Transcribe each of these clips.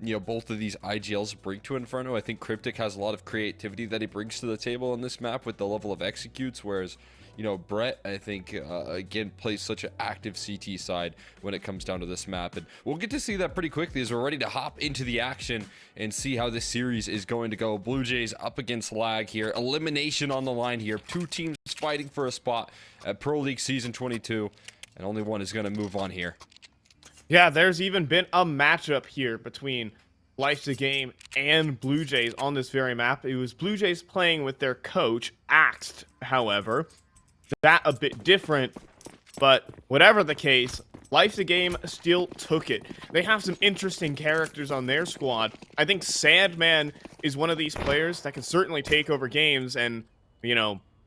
both of these IGLs bring to Inferno. I think Cryptic has a lot of creativity that he brings to the table on this map with the level of executes, whereas Brett, I think, again, plays such an active CT side when it comes down to this map. And we'll get to see that pretty quickly as we're ready to hop into the action and see how this series is going to go. Blue Jays up against Lag here. Elimination on the line here. Two teams fighting for a spot at Pro League Season 22, and only one is going to move on here. Yeah, there's even been a matchup here between Life's a Game and Blue Jays on this very map. It was Blue Jays playing with their coach, Axed, however. That a bit different, but whatever the case, Life's a Game still took it. They have some interesting characters on their squad. I think Sandman is one of these players that can certainly take over games, and,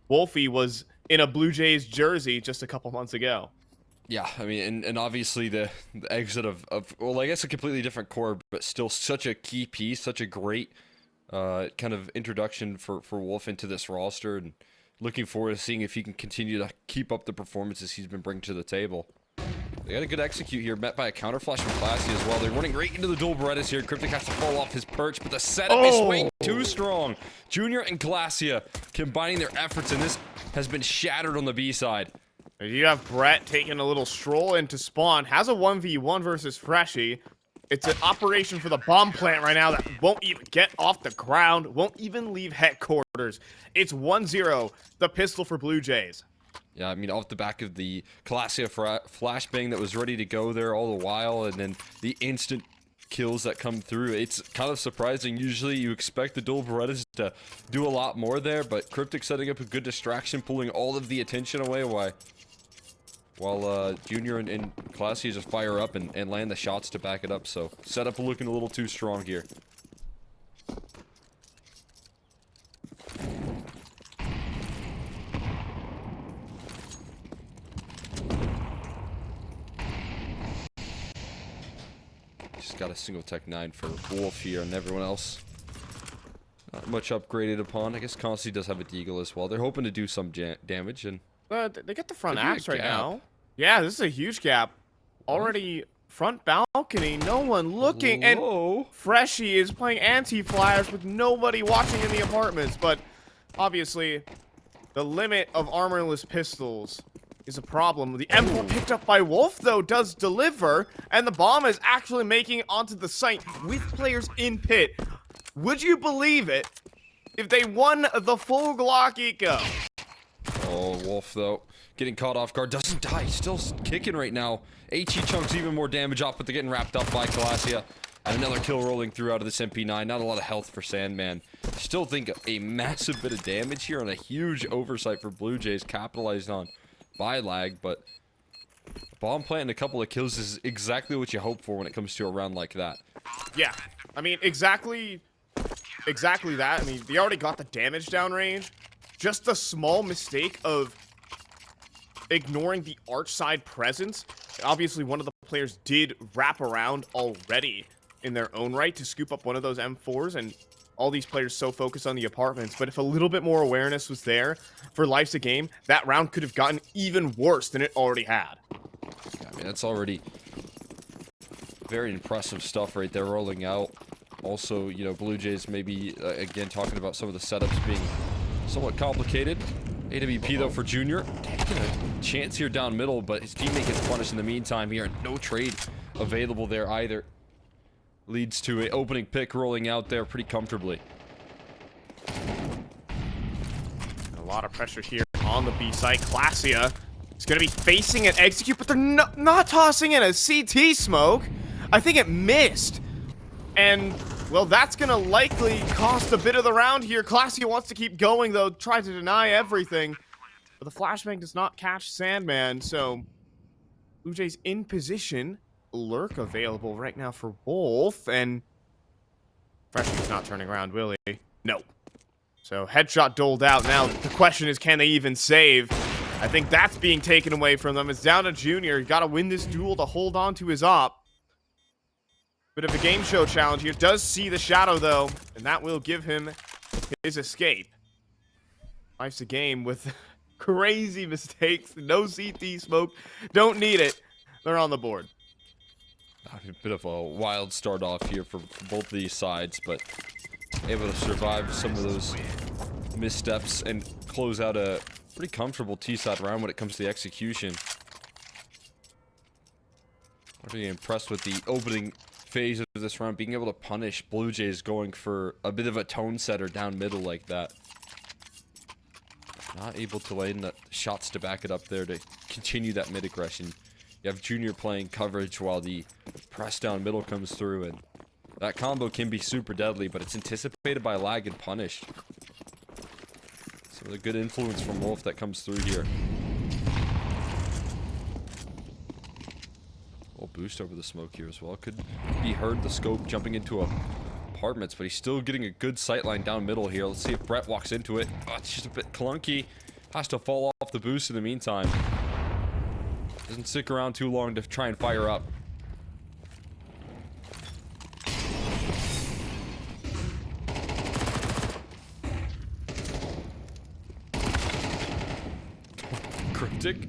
Wolfie was in a Blue Jays jersey just a couple months ago. Yeah, I mean, and obviously the exit of, well, I guess a completely different core, but still such a key piece, such a great kind of introduction for Wolf into this roster, and looking forward to seeing if he can continue to keep up the performances he's been bringing to the table. They got a good execute here, met by a counter flash from Classy as well. They're running right into the dual Berettas here. Cryptic has to fall off his perch, but the setup is way too strong. Junior and Glacia combining their efforts, and this has been shattered on the B side. You have Brett taking a little stroll into spawn, has a 1v1 versus Freshie. It's an operation for the bomb plant right now that won't even get off the ground, won't even leave headquarters. It's 1-0, the pistol for Blue Jays. Yeah, I mean, off the back of the Glacia flashbang that was ready to go there all the while, and then the instant kills that come through. It's kind of surprising. Usually you expect the dual Berettas to do a lot more there, but Cryptic setting up a good distraction, pulling all of the attention away. While Junior and Classy just fire up and land the shots to back it up. So setup looking a little too strong here. Just got a single tech 9 for Wolf here, and everyone else not much upgraded upon. I guess Constantly does have a deagle as well. They're hoping to do some damage, and they get the front apps right now. Yeah, this is a huge gap. Already front balcony, no one looking. Whoa. And Freshie is playing anti-flash with nobody watching in the apartments. But obviously, the limit of armorless pistols is a problem. The M4 picked up by Wolf, though, does deliver. And the bomb is actually making it onto the site with players in pit. Would you believe it if they won the full Glock eco? Oh, Wolf, though, getting caught off guard. Doesn't die. Still kicking right now. HE chunks even more damage off, but they're getting wrapped up by Glacia. And another kill rolling through out of this MP9. Not a lot of health for Sandman. Still think a massive bit of damage here, and a huge oversight for Blue Jays capitalized on by Lag. But bomb plant and a couple of kills is exactly what you hope for when it comes to a round like that. Yeah, I mean, exactly that. I mean, they already got the damage down range. Just the small mistake of ignoring the arch side presence. Obviously, one of the players did wrap around already in their own right to scoop up one of those M4s, and all these players so focused on the apartments. But if a little bit more awareness was there for Life's a Game, that round could have gotten even worse than it already had. Yeah, I mean, that's already very impressive stuff right there rolling out. Also, Blue Jays maybe, again, talking about some of the setups being somewhat complicated. AWP, though, for Junior. Taking a chance here down middle, but his teammate gets punished in the meantime here. No trade available there either. Leads to an opening pick rolling out there pretty comfortably. A lot of pressure here on the B side. Glacia is going to be facing an execute, but they're not tossing in a CT smoke. I think it missed. And, well, that's going to likely cost a bit of the round here. Glacia wants to keep going, though, tries to deny everything. But the flashbang does not catch Sandman, so Blue Jays in position. Lurk available right now for Wolf, and Freshie's not turning around, will he? No. So headshot doled out. Now the question is, can they even save? I think that's being taken away from them. It's down to Junior. You got to win this duel to hold on to his op. Bit of a game show challenge here. Does see the shadow, though, and that will give him his escape. Life's a Game with crazy mistakes. No CT smoke. Don't need it. They're on the board. A bit of a wild start off here for both of these sides, but able to survive some of those missteps and close out a pretty comfortable T-side round when it comes to the execution. I'm really impressed with the opening phase of this round, being able to punish BLUEJAYS going for a bit of a tone setter down middle like that. Not able to lay in the shots to back it up there to continue that mid aggression. You have Junior playing coverage while the press down middle comes through, and that combo can be super deadly, but it's anticipated by lag and punished. So the good influence from Wolf that comes through here. We'll boost over the smoke here as well. Could be heard the scope jumping into apartments, but he's still getting a good sight line down middle here. Let's see if Brett walks into it. Oh, it's just a bit clunky. Has to fall off the boost in the meantime. Doesn't stick around too long to try and fire up. Cryptic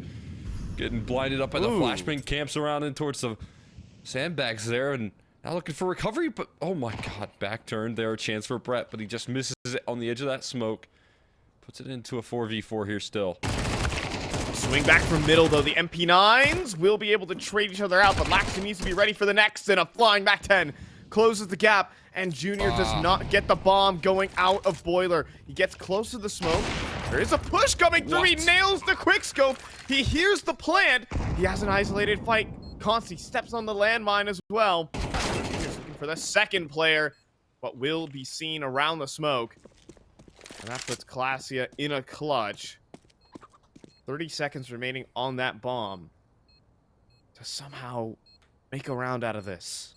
getting blinded up by the flashbang, camps around in towards the sandbags there, and now looking for recovery, but oh my god, back turn there, a chance for Brett, but he just misses it on the edge of that smoke. Puts it into a 4v4 here still. Swing back from middle, though. The MP9s will be able to trade each other out, but Laxton needs to be ready for the next, and a flying back 10 closes the gap, and Junior does not get the bomb going out of Boiler. He gets close to the smoke. There is a push coming through. He nails the quickscope. He hears the plant. He has an isolated fight. Consti steps on the landmine as well. Junior's looking for the second player, but will be seen around the smoke. And that puts Classia in a clutch. 30 seconds remaining on that bomb to somehow make a round out of this.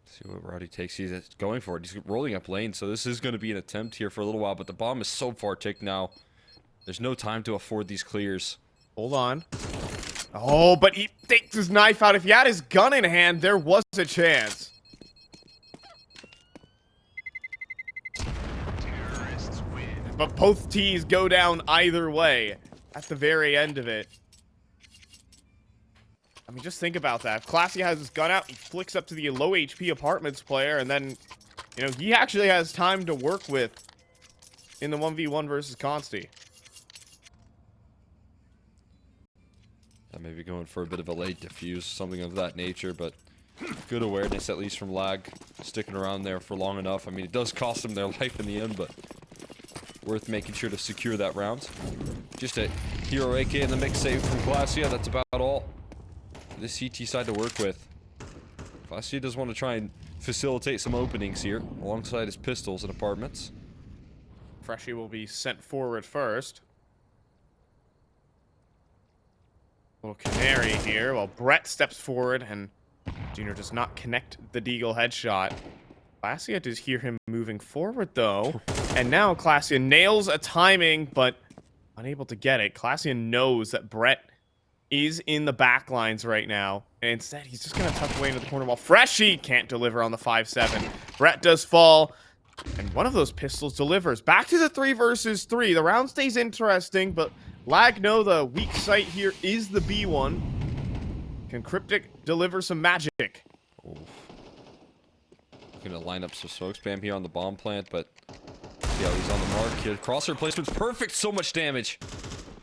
See what route he takes. He's going for it. He's rolling up lane, so this is going to be an attempt here for a little while, but the bomb is so far ticked now. There's no time to afford these clears. Hold on. Oh, but he takes his knife out. If he had his gun in hand, there was a chance. But both T's go down either way at the very end of it. I mean, just think about that. Classy has his gun out. He flicks up to the low HP apartments player, and then, you know, he actually has time to work with in the 1v1 versus Consti. Maybe going for a bit of a late defuse, something of that nature, but good awareness, at least from Lag, sticking around there for long enough. I mean, it does cost them their life in the end, but worth making sure to secure that round. Just a hero AK in the mix save from Glacia. That's about all this CT side to work with. Glacia does want to try and facilitate some openings here alongside his pistols and apartments. Freshie will be sent forward first. Little canary here while Brett steps forward, and Junior does not connect the Deagle headshot. Glacia does hear him moving forward, though. And now Glacia nails a timing, but unable to get it. Glacia knows that Brett is in the back lines right now. And instead, he's just going to tuck away into the corner while Freshie can't deliver on the 5-7. Brett does fall, and one of those pistols delivers. Back to the 3 versus 3. The round stays interesting, but Lag know the weak site here is the B1. Can Cryptic deliver some magic? Oof. Gonna line up some smoke spam here on the bomb plant, but yeah, he's on the mark here. Crosshair placement's perfect, so much damage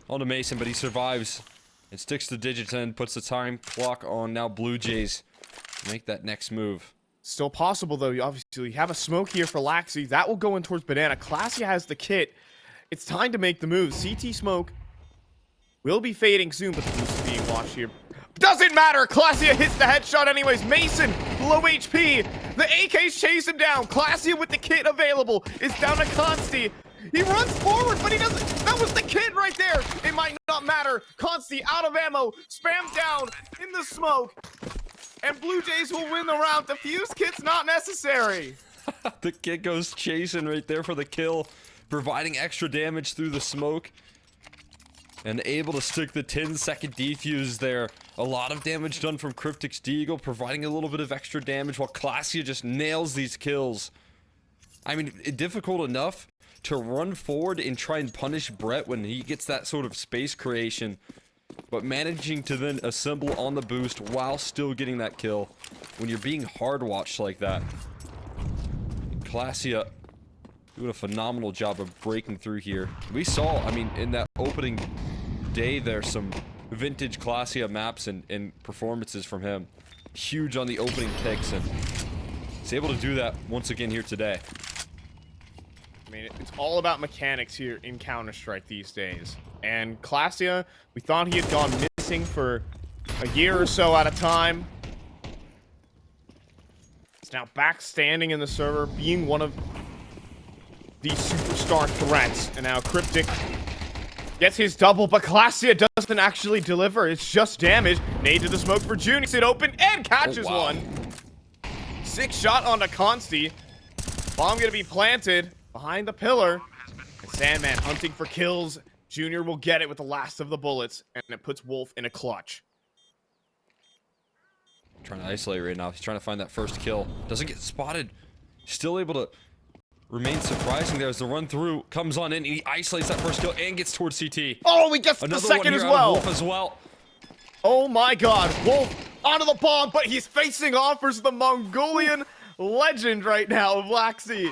onto Mason, but he survives and sticks to digits and puts the time clock on now BLUEJAYS to make that next move. Still possible, though. You obviously have a smoke here for Laxi. That will go in towards Banana. Classy has the kit. It's time to make the move. CT smoke will be fading soon, but the boost is being watched here. Doesn't matter. Classia hits the headshot anyways. Mason, low HP. The AKs chase him down. Classia with the kit available is down to Consti. He runs forward, but he doesn't. That was the kid right there. It might not matter. Consti out of ammo. Spam down in the smoke. And BLUEJAYS will win the round. The fuse kit's not necessary. The kid goes chasing right there for the kill, providing extra damage through the smoke. And able to stick the 10-second defuse there. A lot of damage done from Cryptic's Deagle, providing a little bit of extra damage while Glacia just nails these kills. I mean, difficult enough to run forward and try and punish Brett when he gets that sort of space creation. but managing to then assemble on the boost while still getting that kill when you're being hard watched like that. Classia doing a phenomenal job of breaking through here. We saw, I mean, in that opening day, there's some vintage Classia maps and performances from him. Huge on the opening picks, and he's able to do that once again here today. I mean, it's all about mechanics here in Counter-Strike these days. And Classia, we thought he had gone missing for a year or so at a time. He's now back standing in the server, being one of the superstar threats. And now Cryptic gets his double, but Classia doesn't actually deliver. It's just damage. Nade to the smoke for Junior. It open and catches one. 6 shot onto Consti. Bomb gonna be planted behind the pillar. And Sandman hunting for kills. Junior will get it with the last of the bullets, and it puts Wolf in a clutch. Trying to isolate right now. He's trying to find that first kill. Doesn't get spotted. Still able to remain surprising there as the run through comes on in. He isolates that first kill and gets towards CT. Oh, he gets the second as well. Wolf as well. Oh my god. Wolf onto the bomb, but he's facing off versus the Mongolian legend right now of Black Sea.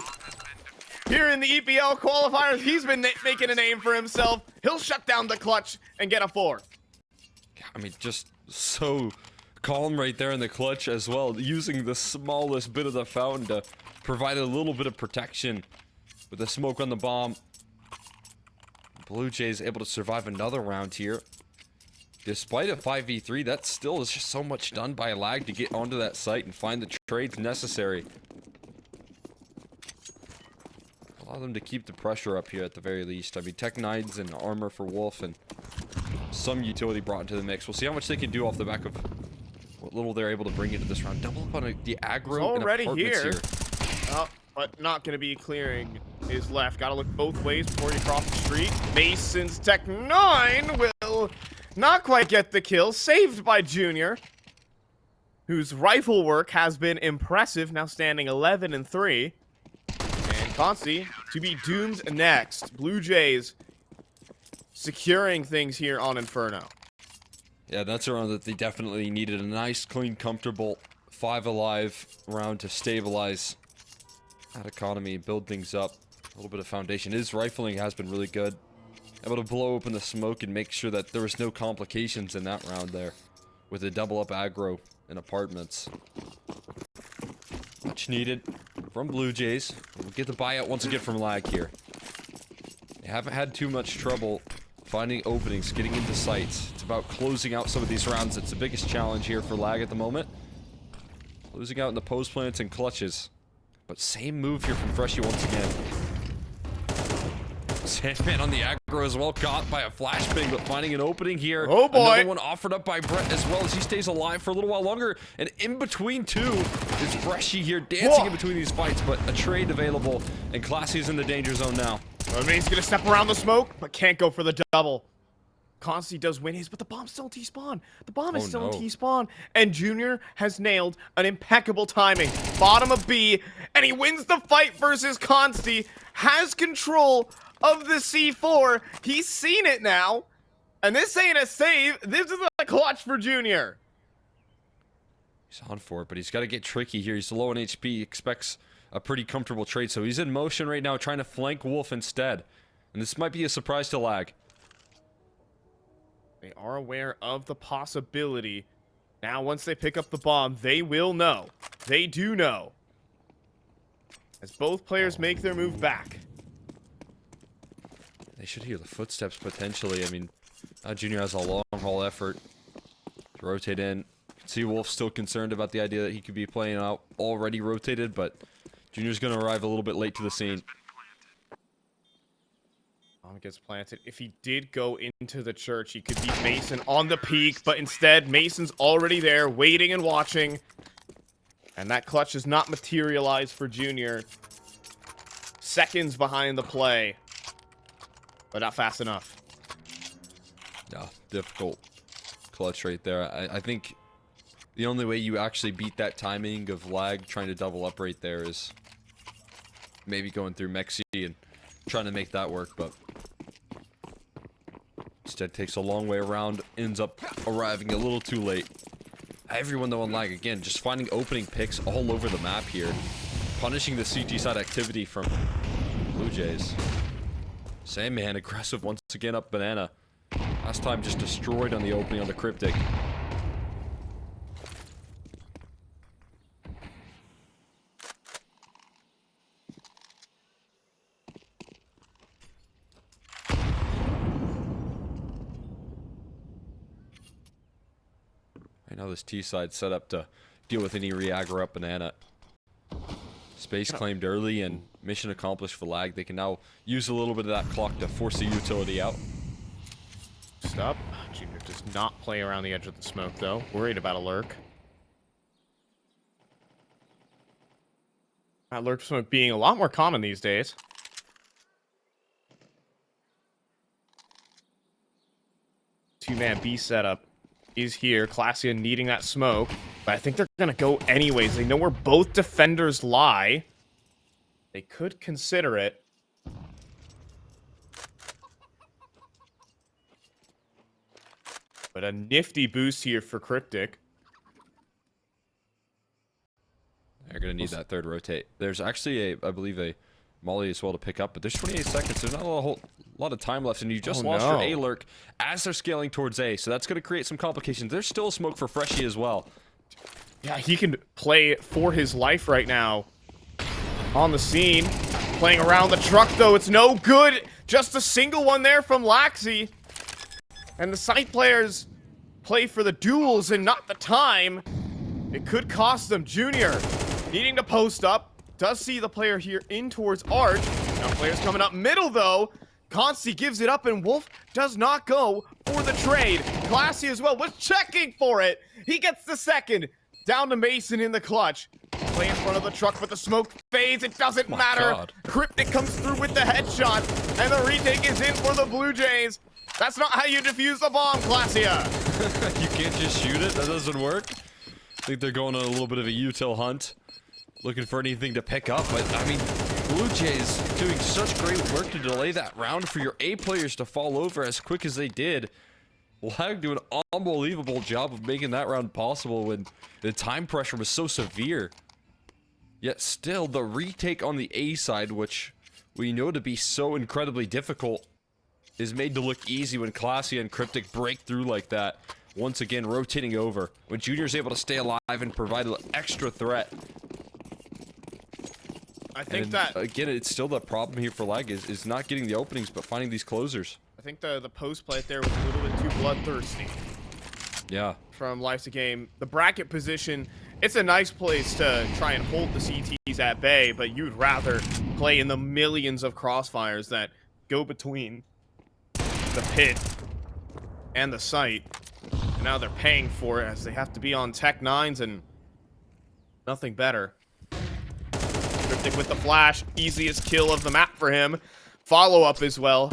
Here in the EPL qualifiers, he's been making a name for himself. He'll shut down the clutch and get a 4. I mean, just so calm right there in the clutch as well, using the smallest bit of the fountain to provide a little bit of protection with the smoke on the bomb. Blue Jays able to survive another round here. Despite a 5v3, that still is just so much done by lag to get onto that site and find the trades necessary. Allow them to keep the pressure up here at the very least. I mean, Tech 9s and armor for Wolf and some utility brought into the mix. We'll see how much they can do off the back of what little they're able to bring into this round. Double up on the aggro already and apartments here. Oh, but not going to be clearing his left. Got to look both ways before you cross the street. Mason's Tech 9 will not quite get the kill. Saved by Junior, whose rifle work has been impressive. Now standing 11-3. And Consti to be doomed next. Blue Jays securing things here on Inferno. Yeah, that's a round that they definitely needed. A nice, clean, comfortable 5 alive round to stabilize that economy, build things up. A little bit of foundation. His rifling has been really good. Able to blow open the smoke and make sure that there was no complications in that round there. With a double up aggro in apartments. Much needed from Blue Jays. We'll get the buyout once again from lag here. They haven't had too much trouble finding openings, getting into sites. It's about closing out some of these rounds. It's the biggest challenge here for lag at the moment. Losing out in the post plants and clutches. But same move here from Freshie once again. Sandman on the aggro as well, caught by a flashbang, but finding an opening here. Oh boy! Another one offered up by Brett as well as he stays alive for a little while longer. And in between two is Freshie here dancing in between these fights, but a trade available, and Classie's in the danger zone now. I mean, he's gonna step around the smoke, but can't go for the double. Consti does win his, but the bomb's still in T-spawn. The bomb is still in T-spawn. And Junior has nailed an impeccable timing. Bottom of B, and he wins the fight versus Consti. Has control of the C4. He's seen it now. And this ain't a save. This is a clutch for Junior. He's on for it, but he's got to get tricky here. He's low on HP. He expects a pretty comfortable trade. So he's in motion right now, trying to flank Wolf instead. And this might be a surprise to lag. They are aware of the possibility. Now, once they pick up the bomb, they will know. They do know. As both players make their move back. They should hear the footsteps potentially. I mean, Junior has a long haul effort to rotate in. You can see Wolf still concerned about the idea that he could be playing out already rotated, but Junior's going to arrive a little bit late to the scene. Bomb gets planted. If he did go into the church, he could beat Mason on the peak, but instead, Mason's already there, waiting and watching. And that clutch does not materialize for Junior. Seconds behind the play. But not fast enough. Yeah, difficult clutch right there. I think the only way you actually beat that timing of lag trying to double up right there is maybe going through Mexi and trying to make that work, but it's instead takes a long way around, ends up arriving a little too late. Everyone though on lag, again, just finding opening picks all over the map here. Punishing the CT side activity from BLUEJAYS. Sandman aggressive once again up banana. Last time just destroyed on the opening on the Cryptic. I know this T side set up to deal with any re-aggro up banana. Space claimed early and mission accomplished for lag. They can now use a little bit of that clock to force the utility out. Stop. Junior does not play around the edge of the smoke though. Worried about a lurk. That lurk smoke being a lot more common these days. Two-man B setup is here. Clasia needing that smoke, but I think they're gonna go anyways. They know where both defenders lie. They could consider it. But a nifty boost here for Cryptic. They're gonna need that third rotate. There's actually I believe a molly as well to pick up, but there's 28 seconds. There's not a whole lot of time left, and you just lost your A lurk as they're scaling towards A, so that's gonna create some complications. There's still smoke for Freshie as well. Yeah, he can play for his life right now. On the scene, playing around the truck though, it's no good. Just a single one there from Laxi. And the site players play for the duels and not the time. It could cost them. Junior needing to post up. Does see the player here in towards Arch. Now players coming up middle though. Consti gives it up and Wolf does not go for the trade. Classy as well was checking for it. He gets the second. Down to Mason in the clutch. Play in front of the truck, but the smoke fades. It doesn't matter. God. Cryptic comes through with the headshot. And the retake is in for the BLUEJAYS. That's not how you defuse the bomb, Clasia. You can't just shoot it. That doesn't work. I think they're going on a little bit of a util hunt. Looking for anything to pick up. But, I mean, BLUEJAYS doing such great work to delay that round for your A players to fall over as quick as they did. Lag doing an unbelievable job of making that round possible when the time pressure was so severe. Yet still, the retake on the A side, which we know to be so incredibly difficult, is made to look easy when Classy and Cryptic break through like that. Once again, rotating over. When Junior's able to stay alive and provide an extra threat. I think that... Again, it's still the problem here for Lag is not getting the openings, but finding these closers. I think the post play there was a little bit too bloodthirsty. Yeah. From Life's a Game. The bracket position, it's a nice place to try and hold the CTs at bay, but you'd rather play in the millions of crossfires that go between the pit and the site. And now they're paying for it as they have to be on Tech 9s and nothing better. Cryptic with the flash, easiest kill of the map for him. Follow-up as well.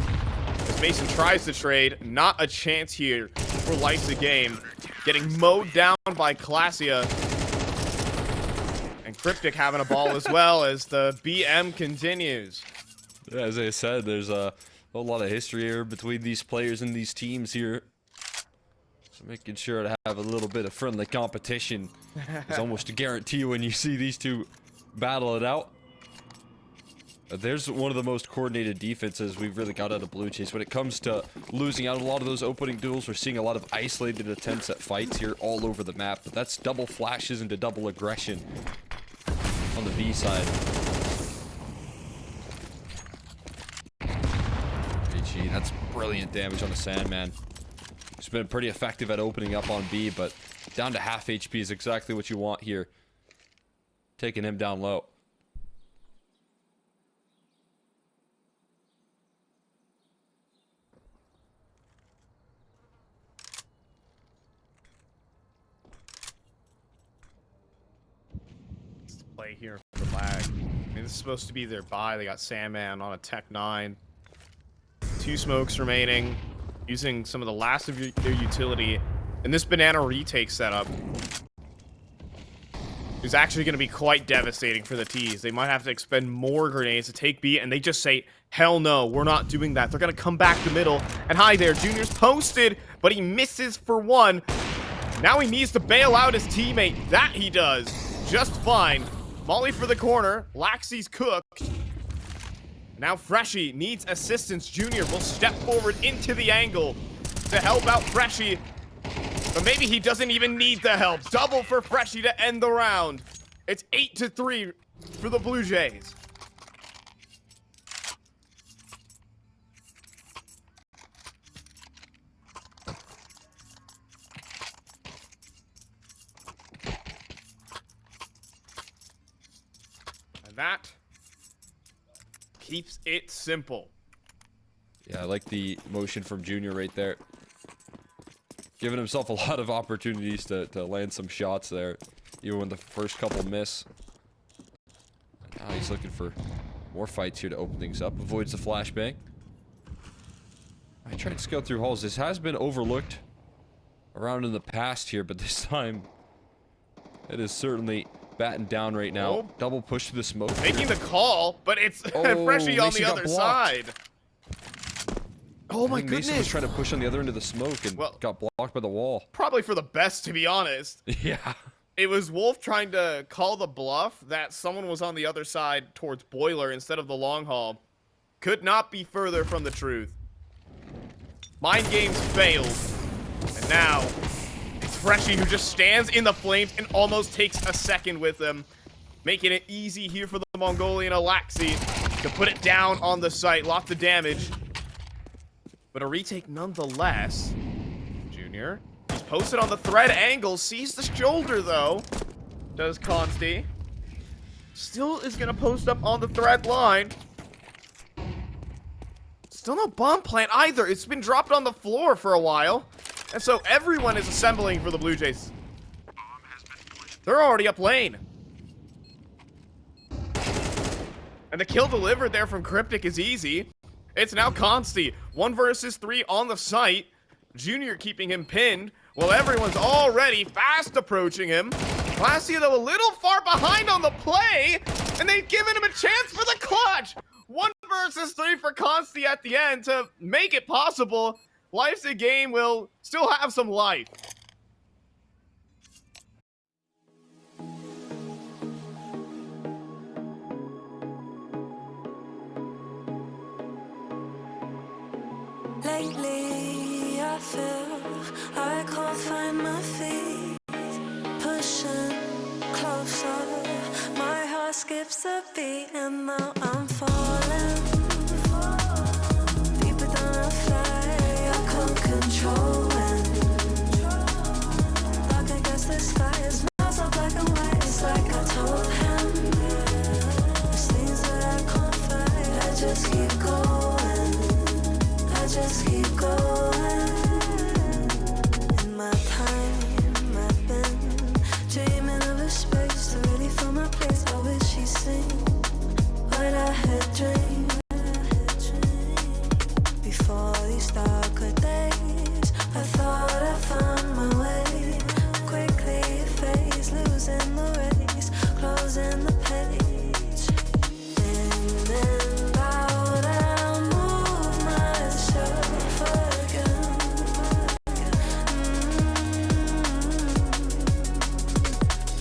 As Mason tries to trade, not a chance here for Life's a Game. Getting mowed down by Clasia. And Cryptic having a ball as well as the BM continues. Yeah, as I said, there's a whole lot of history here between these players and these teams here. So making sure to have a little bit of friendly competition is almost a guarantee when you see these two battle it out. There's one of the most coordinated defenses we've really got out of BLUEJAYS. When it comes to losing out a lot of those opening duels, we're seeing a lot of isolated attempts at fights here all over the map. But that's double flashes into double aggression on the B side. HG, that's brilliant damage on the Sandman. He's been pretty effective at opening up on B, but down to half HP is exactly what you want here. Taking him down low. Play here for Lag. I mean, this is supposed to be their buy. They got Sandman on a Tech 9. 2 smokes remaining. Using some of the last of their utility in this banana retake setup. is actually going to be quite devastating for the T's. They might have to expend more grenades to take B, and they just say, hell no, we're not doing that. They're going to come back the middle, and hi there, Junior's posted, but he misses for one. Now he needs to bail out his teammate. That he does just fine. Molly for the corner. Laxey's cooked. Now Freshie needs assistance. Junior will step forward into the angle to help out Freshie. But maybe he doesn't even need the help. Double for Freshie to end the round. It's 8-3 for the Blue Jays. And that keeps it simple. Yeah, I like the motion from Junior right there. Giving himself a lot of opportunities to land some shots there, even when the first couple miss. And now he's looking for more fights here to open things up. Avoids the flashbang. I tried to scout through halls. This has been overlooked around in the past here, but this time it is certainly battened down right now. Oh. Double push to the smoke. Making the call, but it's Freshie on the other side. Oh my goodness. Mason was trying to push on the other end of the smoke and got blocked by the wall. Probably for the best, to be honest. Yeah. It was Wolf trying to call the bluff that someone was on the other side towards Boiler instead of the long haul. Could not be further from the truth. Mind games failed. And now, it's Freshie who just stands in the flames and almost takes a second with them. Making it easy here for the Mongolian Alaxi to put it down on the site. Lots of damage. But a retake nonetheless. Junior. He's posted on the thread angle. Sees the shoulder, though. Does Consti. Still is going to post up on the thread line. Still no bomb plant either. It's been dropped on the floor for a while. And so everyone is assembling for the Blue Jays. They're already up lane. And the kill delivered there from Cryptic is easy. It's now Consti. 1 versus 3 on the site. Junior keeping him pinned while everyone's already fast approaching him. Glacia, though, a little far behind on the play, and they've given him a chance for the clutch. 1 versus 3 for Consti at the end to make it possible. Life's a game will still have some life. Lately, I feel I can't find my feet. Pushing closer, my heart skips a beat, and now I'm falling. Deeper than I fly, I can't control it. Like I guess the sky is not so black and white. It's like I told him. There's things that I can't fight. I just keep going. Just keep going. In my time, I've been dreaming of a space to really fill my place. I wish she'd seen what I had dreamed. Before these darker days, I thought I found my way. Quickly fades, losing the race, closing the page. In and out, I move myself again.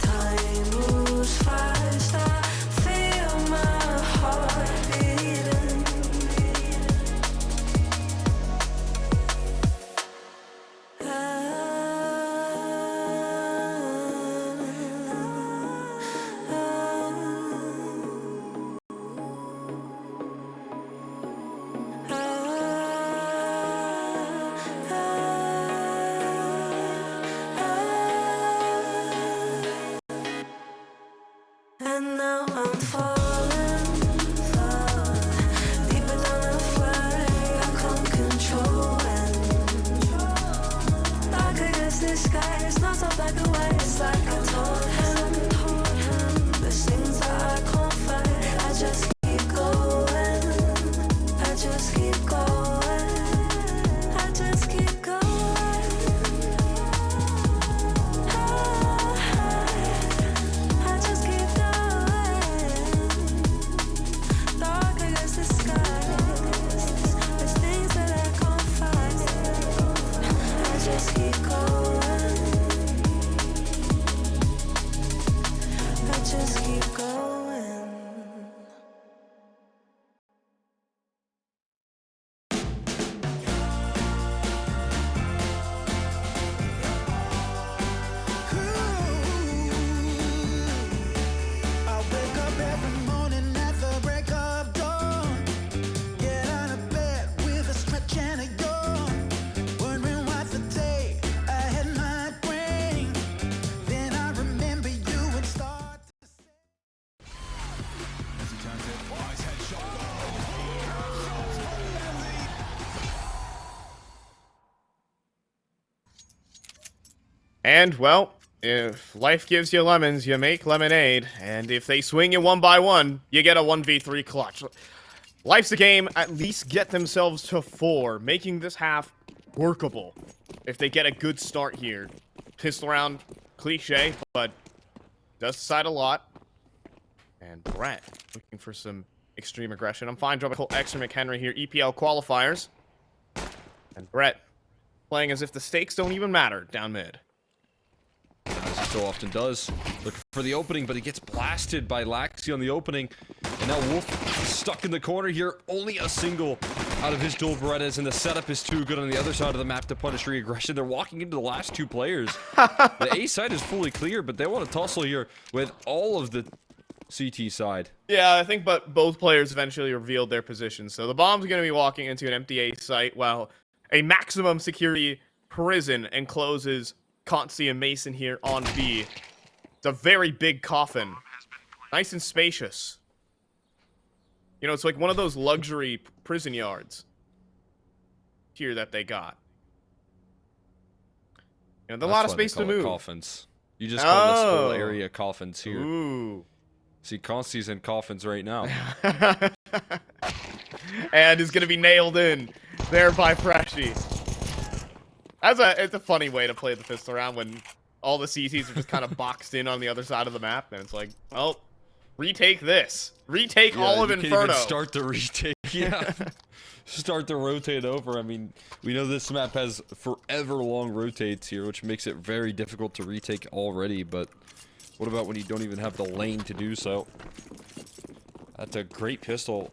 Time moves fast, I feel my heart beating. And now I'm falling, deeper than I fly. I can't control it. Like I guess the sky is not so black and white. It's like I told him. There's things that I can't fight. I just keep going. I just keep going. I just keep going. I controlling. I just keep going. I wake up every morning at the break of dawn. Get out of bed with a stretch and a yawn. Wondering what the day ahead might bring. Then I remember you and start to say. As he turns it, nice headshot. And, well, if life gives you lemons, you make lemonade. And if they swing you one by one, you get a 1v3 clutch. Life's a game. At least get themselves to 4, making this half workable. If they get a good start here. Pistol round, cliche, but does decide a lot. And Brett looking for some extreme aggression. I'm fine dropping Cole X or McHenry here. EPL qualifiers. And Brett playing as if the stakes don't even matter down mid. As he so often does. Looking for the opening, but he gets blasted by Laxi on the opening. And now Wolf stuck in the corner here. Only a single out of his dual Berettas, and the setup is too good on the other side of the map to punish re-aggression. They're walking into the last 2 players. The A side is fully clear, but they want to tussle here with all of the CT side. Yeah, I think but both players eventually revealed their positions. So the bomb's going to be walking into an empty A site while a maximum security prison encloses Consti and Mason here on B. It's a very big coffin. Nice and spacious. You know, it's like one of those luxury prison yards here that they got. You know, there's a lot of space to move. Coffins. You just call this whole area coffins here. Ooh. See, Consti's in coffins right now. And is going to be nailed in there by Freshy. It's a funny way to play the pistol round when all the CTs are just kind of boxed in on the other side of the map, and it's like, well, retake this. Retake all of Inferno. Can't even start the retake. Yeah. Start to rotate over. I mean, we know this map has forever long rotates here, which makes it very difficult to retake already, but what about when you don't even have the lane to do so? That's a great pistol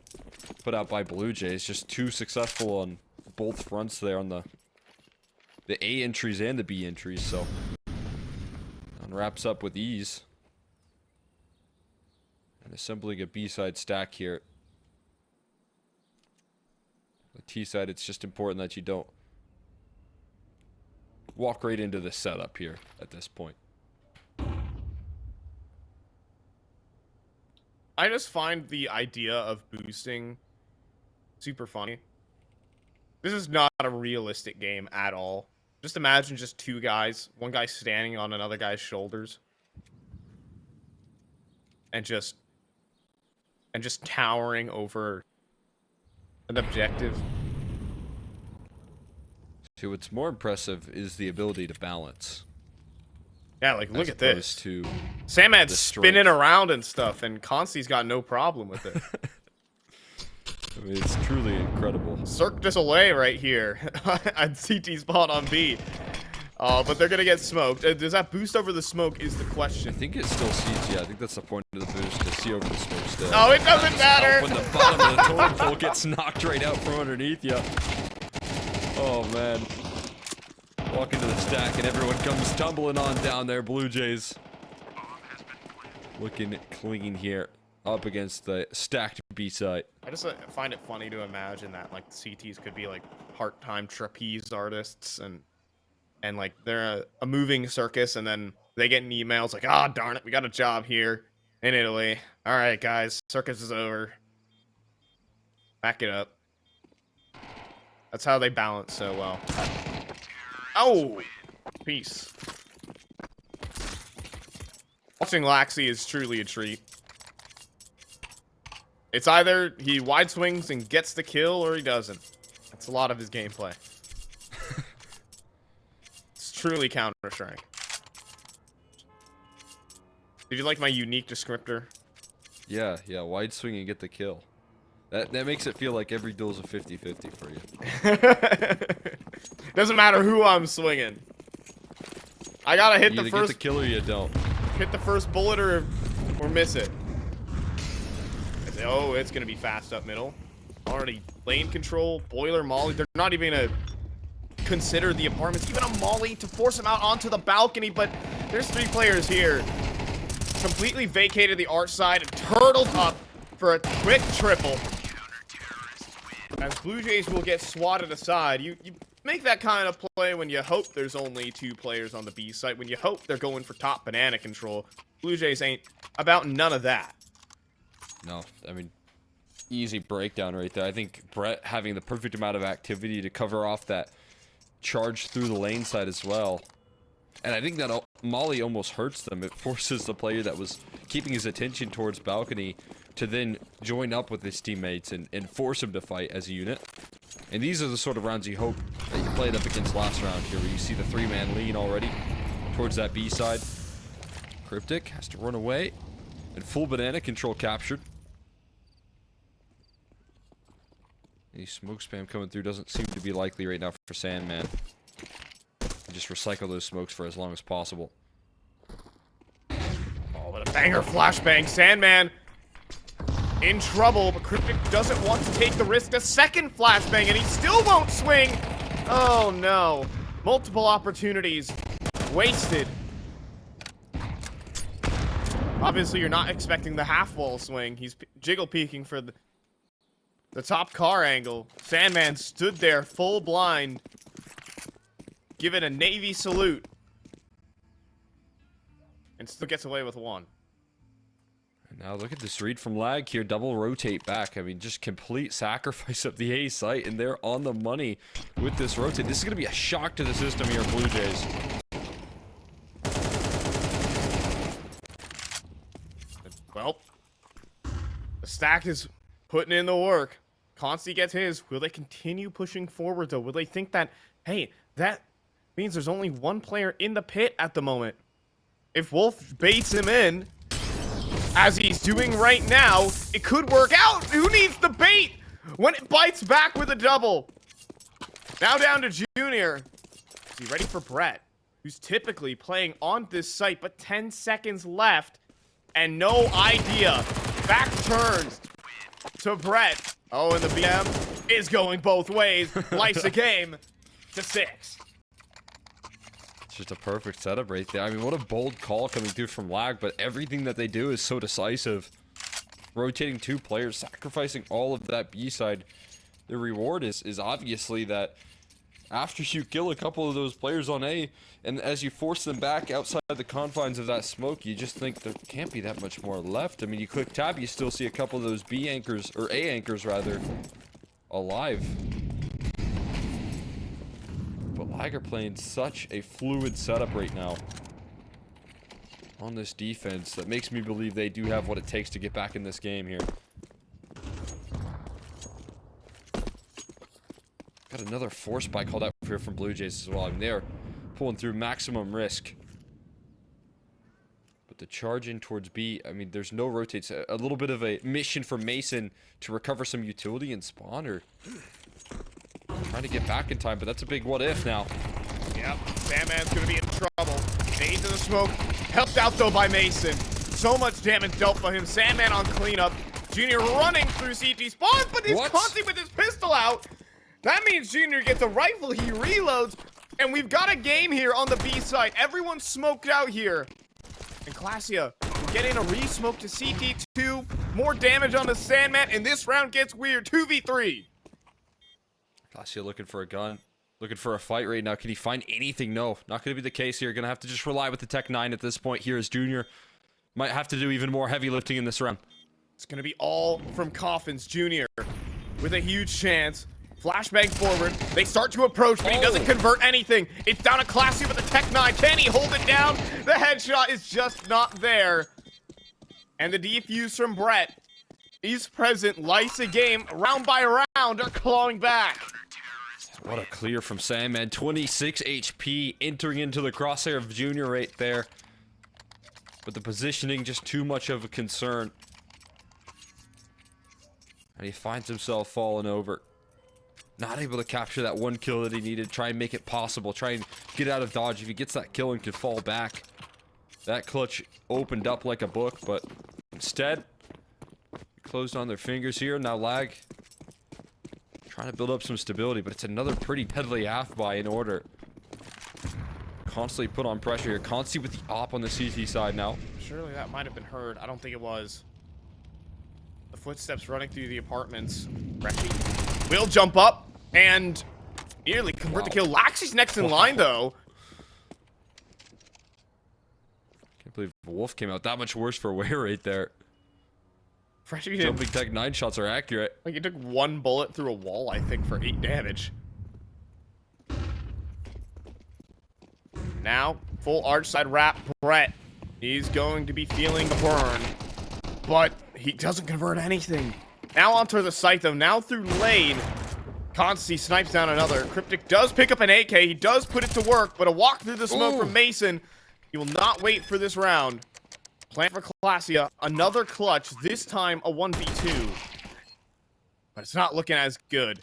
put out by BLUEJAYS. Just too successful on both fronts there on the A entries and the B entries, so wraps up with ease. And assembling a B side stack here. The T side, it's just important that you don't walk right into the setup here at this point. I just find the idea of boosting super funny. This is not a realistic game at all. Just imagine just 2 guys, one guy standing on another guy's shoulders. And just towering over an objective. See, what's more impressive is the ability to balance. Yeah, like, look at this. To Samad's spinning around and stuff, and Consti's got no problem with it. I mean, it's truly incredible. Cirque du Soleil right here at CT spot on B. But they're gonna get smoked. Does that boost over the smoke is the I question. think it still sees, yeah, I think that's the point of the boost, to see over the smoke still. Oh, it doesn't matter! When the bottom of the totem pole gets knocked right out from underneath you. Oh, man. Walk into the stack and everyone comes tumbling on down there. BLUEJAYS looking clean here up against the stacked B site. I just find it funny to imagine that like CTs could be like part-time trapeze artists and like they're a moving circus, and then they get an email. It's like, ah, oh, darn it, we got a job here in Italy. All right, guys, circus is over. Back it up. That's how they balance so well. Oh, peace. Watching Laxi is truly a treat. It's either he wide swings and gets the kill, or he doesn't. That's a lot of his gameplay. It's truly Counter-Strike. Did you like my unique descriptor? Yeah, wide swing and get the kill. That makes it feel like every duel's a 50-50 for you. Doesn't matter who I'm swinging. I gotta hit You the either first get the kill or you don't. hit the first bullet or miss it. Oh, it's gonna be fast up middle. Already lane control, boiler, molly. They're not even gonna consider the apartments, even a molly to force him out onto the balcony. But there's 3 players here. Completely vacated the arch side and turtled up for a quick triple. As Blue Jays will get swatted aside. You make that kind of play when you hope there's only 2 players on the B site. When you hope they're going for top banana control. Blue Jays ain't about none of that. No, I mean, easy breakdown right there. I think Brett having the perfect amount of activity to cover off that charge through the lane side as well. And I think that molly almost hurts them. It forces the player that was keeping his attention towards balcony to then join up with his teammates and force him to fight as a unit. And these are the sort of rounds you hope that you played up against last round here, where you see the 3-man lean already towards that B side. Cryptic has to run away, and full banana control captured. Any smoke spam coming through doesn't seem to be likely right now for Sandman. Just recycle those smokes for as long as possible. Oh, what a banger flashbang. Sandman in trouble, but Cryptic doesn't want to take the risk. A second flashbang, and he still won't swing. Oh, no. Multiple opportunities wasted. Obviously, you're not expecting the half-wall swing. He's jiggle peeking for the top car angle. Sandman stood there full blind, giving a Navy salute, and still gets away with 1. And now look at this read from Lag here. Double rotate back. I mean, just complete sacrifice of the A site, and they're on the money with this rotate. This is going to be a shock to the system here, Blue Jays. Well, the stack is putting in the work. Consti gets his. Will they continue pushing forward, though? Will they think that, hey, that means there's only 1 player in the pit at the moment? If Wolf baits him in, as he's doing right now, it could work out. Who needs the bait when it bites back with a double? Now down to Junior. Is he ready for Brett, who's typically playing on this site, but 10 seconds left and no idea. Back turns to Brett. Oh, and the BM is going both ways. Life's a game to 6. It's just a perfect setup right there. I mean, what a bold call coming through from Lag, but everything that they do is so decisive. Rotating 2 players, sacrificing all of that B side. The reward is obviously that after you kill a couple of those players on A, and as you force them back outside the confines of that smoke, you just think there can't be that much more left. I mean, you click tab, you still see a couple of those B anchors, or A anchors rather, alive. But Lag are playing such a fluid setup right now on this defense that makes me believe they do have what it takes to get back in this game here. Got another force buy called out here from Blue Jays as well. I mean, they're pulling through maximum risk. But the charge in towards B, I mean, there's no rotates. A little bit of a mission for Mason to recover some utility and spawn, or trying to get back in time, but that's a big what if now. Yep, Sandman's gonna be in trouble. Fade to the smoke. Helped out though by Mason. So much damage dealt by him. Sandman on cleanup. Junior running through CT spawns, but he's constantly with his pistol out. That means Junior gets a rifle, he reloads, and we've got a game here on the B side. Everyone's smoked out here. And Classia getting a re-smoke to CT2. More damage on the Sandman, and this round gets weird. 2v3. Classia looking for a gun. Looking for a fight right now. Can he find anything? No, not going to be the case here. Going to have to just rely with the Tech 9 at this point here as Junior might have to do even more heavy lifting in this round. It's going to be all from Coffins. Junior with a huge chance. Flashbang forward. They start to approach, but he doesn't convert anything. It's down to Classy with the Tech 9. Can he hold it down? The headshot is just not there. And the defuse from Brett is present. Life's a game. Round by round are clawing back. What a clear from Sandman. 26 HP entering into the crosshair of Junior right there. But the positioning just too much of a concern. And he finds himself falling over. Not able to capture that one kill that he needed. Try and make it possible. Try and get out of dodge. If he gets that kill and can fall back. That clutch opened up like a book, but instead, closed on their fingers here. Now lag. Trying to build up some stability, but it's another pretty deadly half buy in order. Constantly put on pressure here. Constantly with the op on the CT side now. Surely that might have been heard. I don't think it was. The footsteps running through the apartments. Reshi will jump up and nearly convert the kill. Laxi's next in line, though. Can't believe Wolf came out that much worse for wear right there. Freshie Jumping tech 9 shots are accurate. Like, he took one bullet through a wall, I think, for 8 damage. Now, full arch side wrap, Brett. He's going to be feeling the burn, but he doesn't convert anything. Now onto the site, though. Now through lane. Consti snipes down another. Cryptic does pick up an AK. He does put it to work, but a walk through the smoke from Mason. He will not wait for this round. Plan for Classia. Another clutch. This time a 1v2. But it's not looking as good.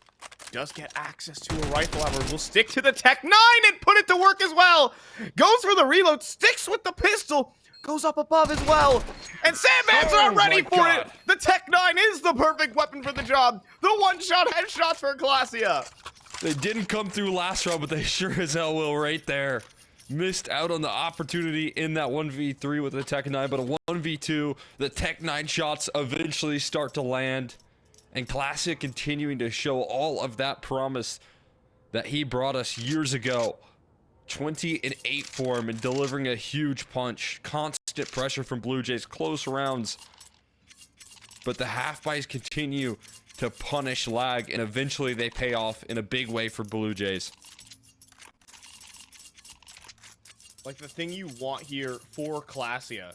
Does get access to a rifle, however, will stick to the Tech 9 and put it to work as well. Goes for the reload, sticks with the pistol, goes up above as well. And Sandman's not ready for it. The Tech 9 is the perfect weapon for the job. The one-shot headshots for Classia. They didn't come through last round, but they sure as hell will right there. Missed out on the opportunity in that 1v3 with the Tech 9, but a 1v2. The Tech 9 shots eventually start to land. And Classia continuing to show all of that promise that he brought us years ago. 20-8 for him and delivering a huge punch. Constant pressure from Blue Jays, close rounds. But the half buys continue to punish lag, and eventually they pay off in a big way for Blue Jays. Like, the thing you want here for Classia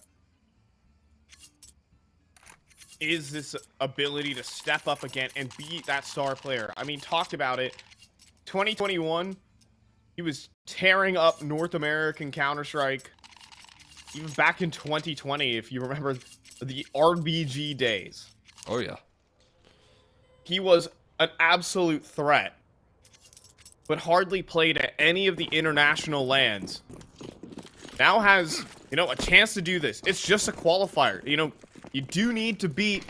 is this ability to step up again and be that star player. I mean, talked about it. 2021, he was tearing up North American Counter-Strike. Even back in 2020, if you remember the RBG days. Oh, yeah. He was an absolute threat, but hardly played at any of the international lands. Now has, you know, a chance to do this. It's just a qualifier. You know, you do need to beat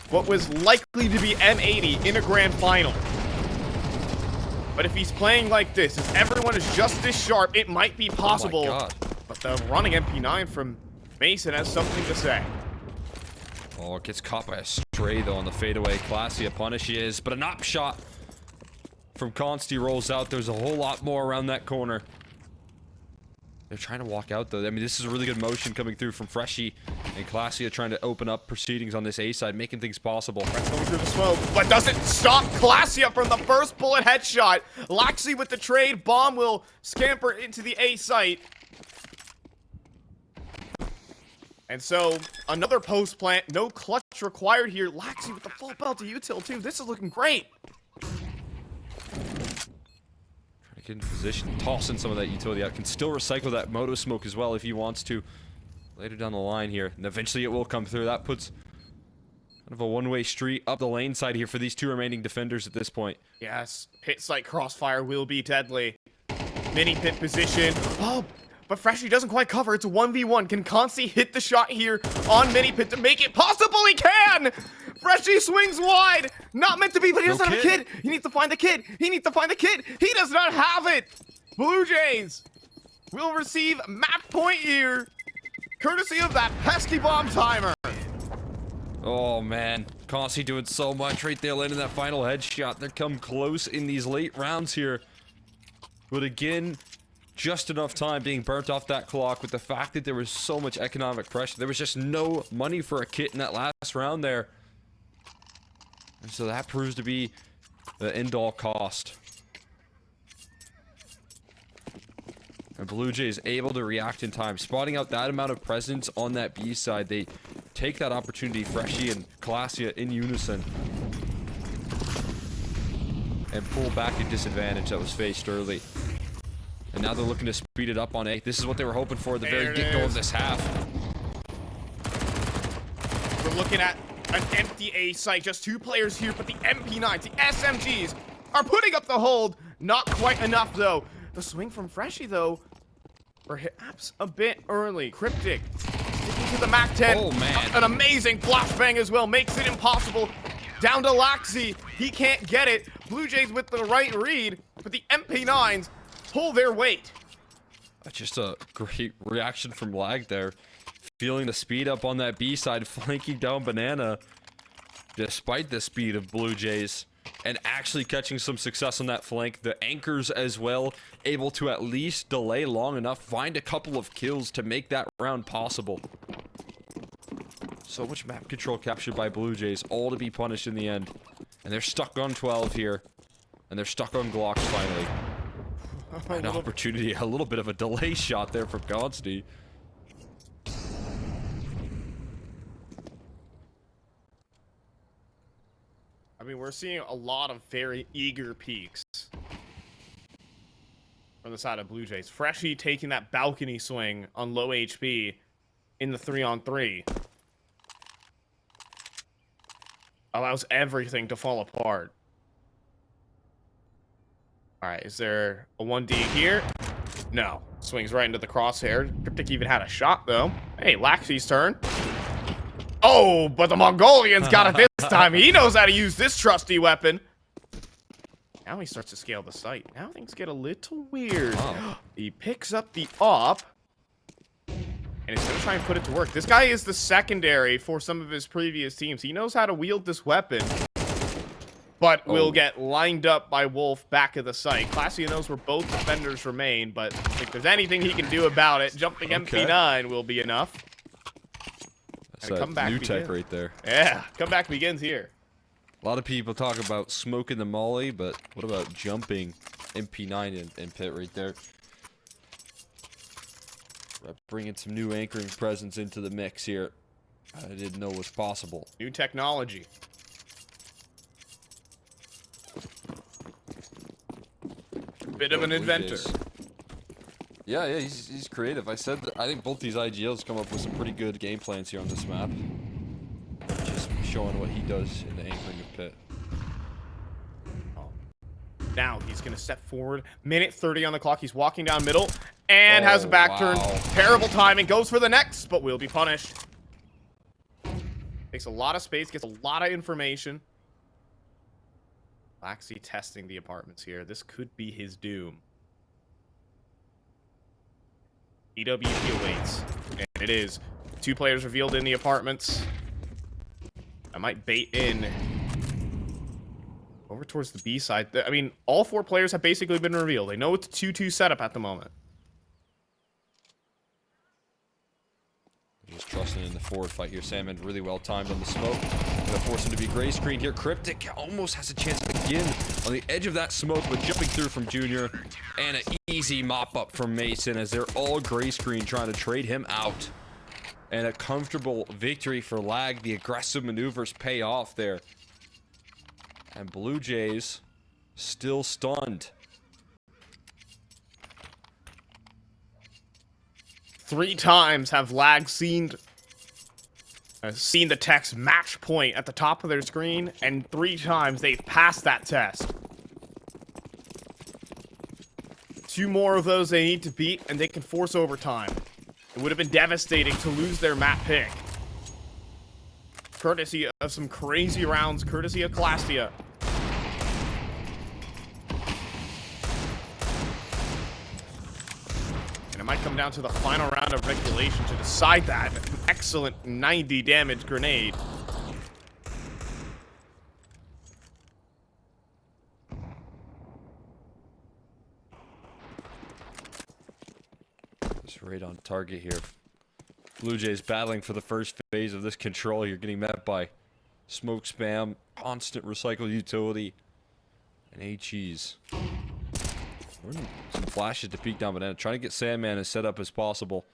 what was likely to be M80 in a grand final. But if he's playing like this, if everyone is just this sharp, it might be possible. Oh my God. But the running MP9 from Mason has something to say. Oh, it gets caught by a stray, though, on the fadeaway. Classia punishes, but an op shot from Consti rolls out. There's a whole lot more around that corner. They're trying to walk out, though. I mean, this is a really good motion coming through from Freshie and Classia trying to open up proceedings on this A side, making things possible. Going through the smoke, but doesn't stop Classia from the first bullet headshot. Laxi with the trade. Bomb will scamper into the A site. And so, another post plant. No clutch required here. Laxi with the full belt to util, too. This is looking great. Get into position, toss in some of that utility out. Can still recycle that moto smoke as well if he wants to later down the line here. And eventually it will come through. That puts kind of a one-way street up the lane side here for these two remaining defenders at this point. Yes, pit site crossfire will be deadly. Mini pit position. Oh, but Freshie doesn't quite cover. It's a 1v1. Can Consi hit the shot here on mini pit to make it possible? He can! Freshie swings wide. Not meant to be, but he doesn't have a kid. He needs to find the kid. He needs to find the kid. He does not have it. Blue Jays will receive map point here, courtesy of that pesky bomb timer. Oh, man. Consi doing so much right there, landing that final headshot. They come close in these late rounds here. But again, just enough time being burnt off that clock with the fact that there was so much economic pressure. There was just no money for a kit in that last round there. And so that proves to be the end-all cost. And Blue Jays able to react in time, spotting out that amount of presence on that B side. They take that opportunity, Freshie and Classia in unison, and pull back a disadvantage that was faced early. And now they're looking to speed it up on A. This is what they were hoping for at the very get-go of this half. We're looking at an empty A site, just two players here, but the MP9s, the SMGs, are putting up the hold. Not quite enough, though. The swing from Freshie, though, perhaps a bit early. Cryptic sticking to the MAC-10. Oh, man. An amazing flashbang as well. Makes it impossible. Down to Laxi. He can't get it. Blue Jays with the right read, but the MP9s pull their weight. Just a great reaction from Lag there. Feeling the speed up on that B side, flanking down Banana, despite the speed of Blue Jays, and actually catching some success on that flank. The anchors as well, able to at least delay long enough, find a couple of kills to make that round possible. So much map control captured by Blue Jays, all to be punished in the end. And they're stuck on 12 here, and they're stuck on Glocks finally. An opportunity, a little bit of a delay shot there from Gonsti. I mean, we're seeing a lot of very eager peaks from the side of Blue Jays. Freshie taking that balcony swing on low HP in the 3-on-3. Allows everything to fall apart. Alright, is there a 1D here? No. Swings right into the crosshair. Cryptic even had a shot, though. Hey, Laxi's turn. Oh, but the Mongolian's got it this time. He knows how to use this trusty weapon. Now he starts to scale the site. Now things get a little weird. Oh. He picks up the op. And he's going to try and put it to work. This guy is the secondary for some of his previous teams. He knows how to wield this weapon. But will get lined up by Wolf back of the site. Classy knows where both defenders remain, but if there's anything he can do about it, jumping MP9 will be enough. That's And a comeback new begins. tech right there. Yeah, comeback begins here. A lot of people talk about smoking the molly, but what about jumping MP9 in pit right there? Bringing some new anchoring presence into the mix here. I didn't know was possible. New technology. Bit of an inventor. Yeah, he's creative. I think both these IGLs come up with some pretty good game plans here on this map. Just showing what he does in the anchoring of pit. Now he's going to step forward. Minute 30 on the clock. He's walking down middle and has a back turn. Terrible timing. Goes for the next, but will be punished. Takes a lot of space, gets a lot of information. Laxi testing the apartments here. This could be his doom. EWP awaits. And it is. 2 players revealed in the apartments. I might bait in over towards the B side. I mean, all 4 players have basically been revealed. They know it's a 2-2 setup at the moment. Just trusting in the forward fight here. Salmon really well timed on the smoke. Gonna force him to be gray screened here. Cryptic almost has a chance again on the edge of that smoke, but jumping through from Junior. And an easy mop up from Mason as they're all gray screen trying to trade him out. And a comfortable victory for Lag. The aggressive maneuvers pay off there. And Blue Jays still stunned. 3 times have Lag seen the text match point at the top of their screen, and 3 times they've passed that test. 2 more of those they need to beat, and they can force overtime. It would have been devastating to lose their map pick. Courtesy of some crazy rounds, courtesy of Classia. It might come down to the final round of regulation to decide that. An excellent 90 damage grenade. Just right on target here. Blue Jays battling for the first phase of this control. You're getting met by smoke spam, constant recycle utility, and HEs. Some flashes to peek down Banana. Trying to get Sandman as set up as possible.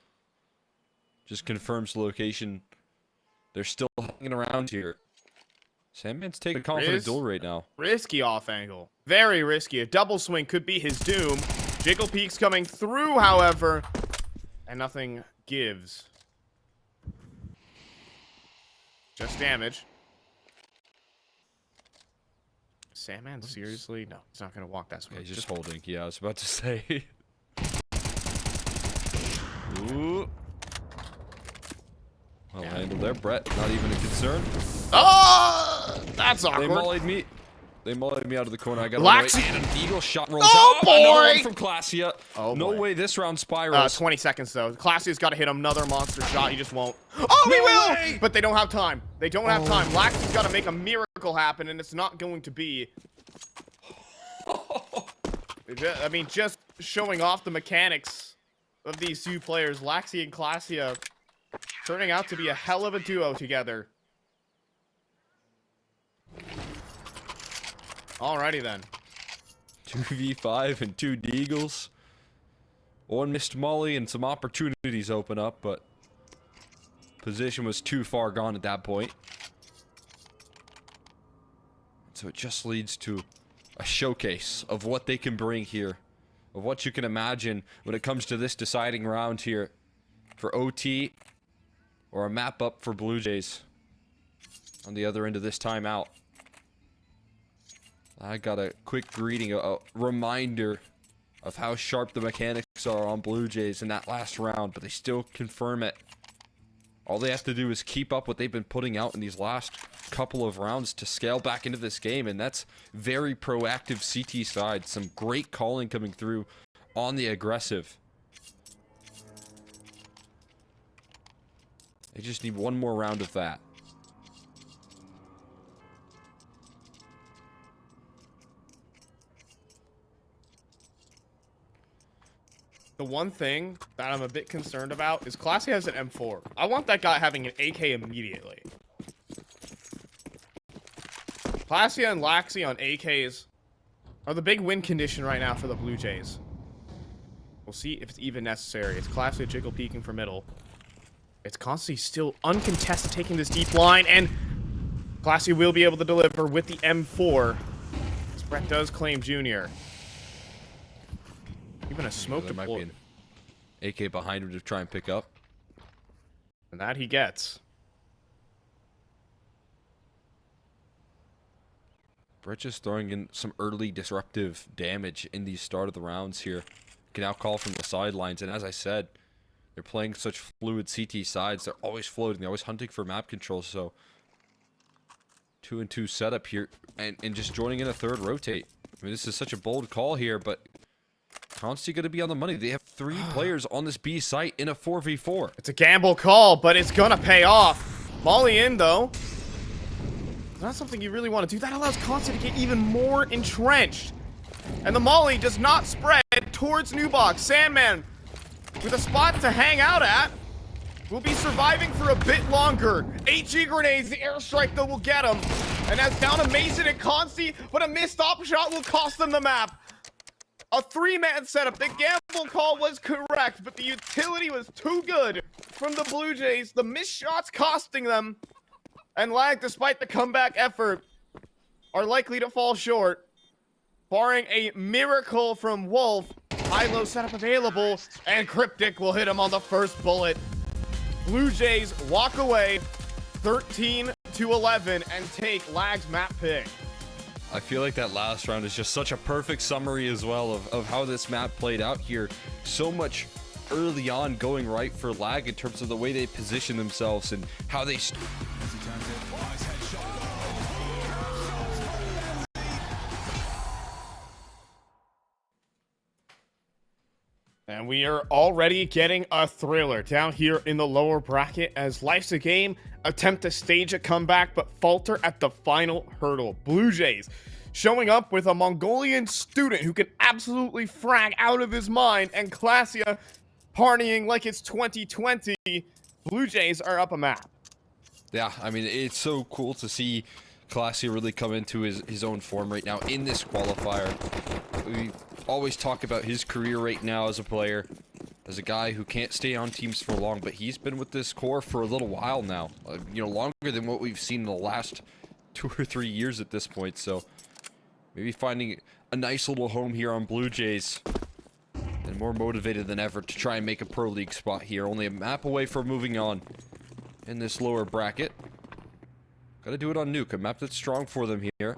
Just confirms the location. They're still hanging around here. Sandman's taking a confident duel right now. Risky off angle. Very risky. A double swing could be his doom. Jiggle Peak's coming through, however. And nothing gives. Just damage. Sandman, seriously? No, he's not gonna walk that way. Yeah, he's just holding. Yeah, I was about to say. Ooh. Well handled there, Brett. Not even a concern. Oh, that's awkward. They mullied me out of the corner. I got Laxi. and an eagle shot rolls Oh, out. Another boy! one from Clasia. Oh, no boy. way this round spirals. 20 seconds though. Classia's got to hit another monster shot. He just won't. Oh, he will! Way! But they don't have time. They don't have time. Laxi's got to make a miracle happen, and it's not going to be. I mean, just showing off the mechanics of these two players, Laxi and Clasia, turning out to be a hell of a duo together. Alrighty then. 2v5 and 2 deagles. One missed molly and some opportunities open up, but position was too far gone at that point. So it just leads to a showcase of what they can bring here, of what you can imagine when it comes to this deciding round here for OT or a map up for Blue Jays on the other end of this timeout. I got a quick greeting, a reminder of how sharp the mechanics are on Blue Jays in that last round, but they still confirm it. All they have to do is keep up what they've been putting out in these last couple of rounds to scale back into this game, and that's very proactive CT side. Some great calling coming through on the aggressive. They just need one more round of that. The one thing that I'm a bit concerned about is Classy has an M4. I want that guy having an AK immediately. Classy and Laxi on AKs are the big win condition right now for the Blue Jays. We'll see if it's even necessary. It's Classy jiggle peeking for middle. It's constantly still uncontested taking this deep line, and Classy will be able to deliver with the M4. As Brett does claim Junior. Even a smoke There might deploy. be an AK behind him to try and pick up. And that he gets. Brett just throwing in some early disruptive damage in the start of the rounds here. Can now call from the sidelines, and as I said, they're playing such fluid CT sides. They're always floating. They're always hunting for map control. So 2-2 setup here, and just joining in a third rotate. I mean, this is such a bold call here, but Consti going to be on the money. They have 3 players on this B site in a 4v4. It's a gamble call, but it's gonna pay off. Molly in, though. It's not something you really want to do. That allows Consti to get even more entrenched. And the Molly does not spread towards Nubox. Sandman, with a spot to hang out at, will be surviving for a bit longer. 8G grenades, the airstrike, though, will get him. And that's down to Mason and Consti, but a missed op shot will cost them the map. A 3-man setup. The gamble call was correct, but the utility was too good from the Blue Jays. The missed shots costing them. And Lag, despite the comeback effort, are likely to fall short. Barring a miracle from Wolf. High-low setup available, and Cryptic will hit him on the first bullet. Blue Jays walk away 13-11 and take Lag's map pick. I feel like that last round is just such a perfect summary as well of how this map played out here. So much early on going right for Lag in terms of the way they position themselves and how they... And we are already getting a thriller down here in the lower bracket as Life's a Game attempt to stage a comeback but falter at the final hurdle. Blue Jays showing up with a Mongolian student who can absolutely frag out of his mind, and Clasia partying like it's 2020. Blue Jays are up a map. Yeah, I mean, it's so cool to see Classy really come into his own form right now in this qualifier. We always talk about his career right now as a player, as a guy who can't stay on teams for long, but he's been with this core for a little while now. You know, longer than what we've seen in the last 2 or 3 years at this point, so maybe finding a nice little home here on Blue Jays and more motivated than ever to try and make a Pro League spot here. Only a map away from moving on in this lower bracket. Gotta do it on Nuke, a map that's strong for them here.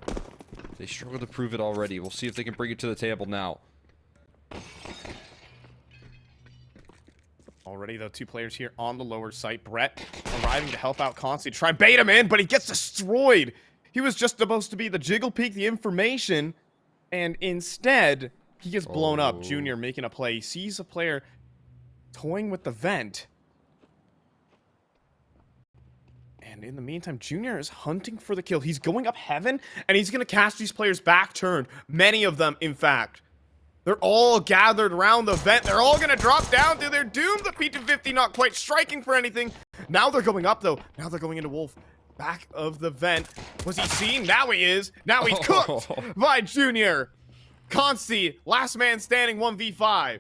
They struggle to prove it already. We'll see if they can bring it to the table now. Already, though, 2 players here on the lower site. Brett arriving to help out Constantly, try and bait him in, but he gets destroyed. He was just supposed to be the jiggle peek, the information, and instead, he gets blown up. Junior making a play. He sees a player toying with the vent. And in the meantime, Junior is hunting for the kill. He's going up heaven, and he's going to catch these players back turned. Many of them, in fact. They're all gathered around the vent. They're all going to drop down to their doom. The P250 not quite striking for anything. Now they're going up, though. Now they're going into Wolf. Back of the vent. Was he seen? Now he is. Now he's cooked by Junior. Consti, last man standing, 1v5.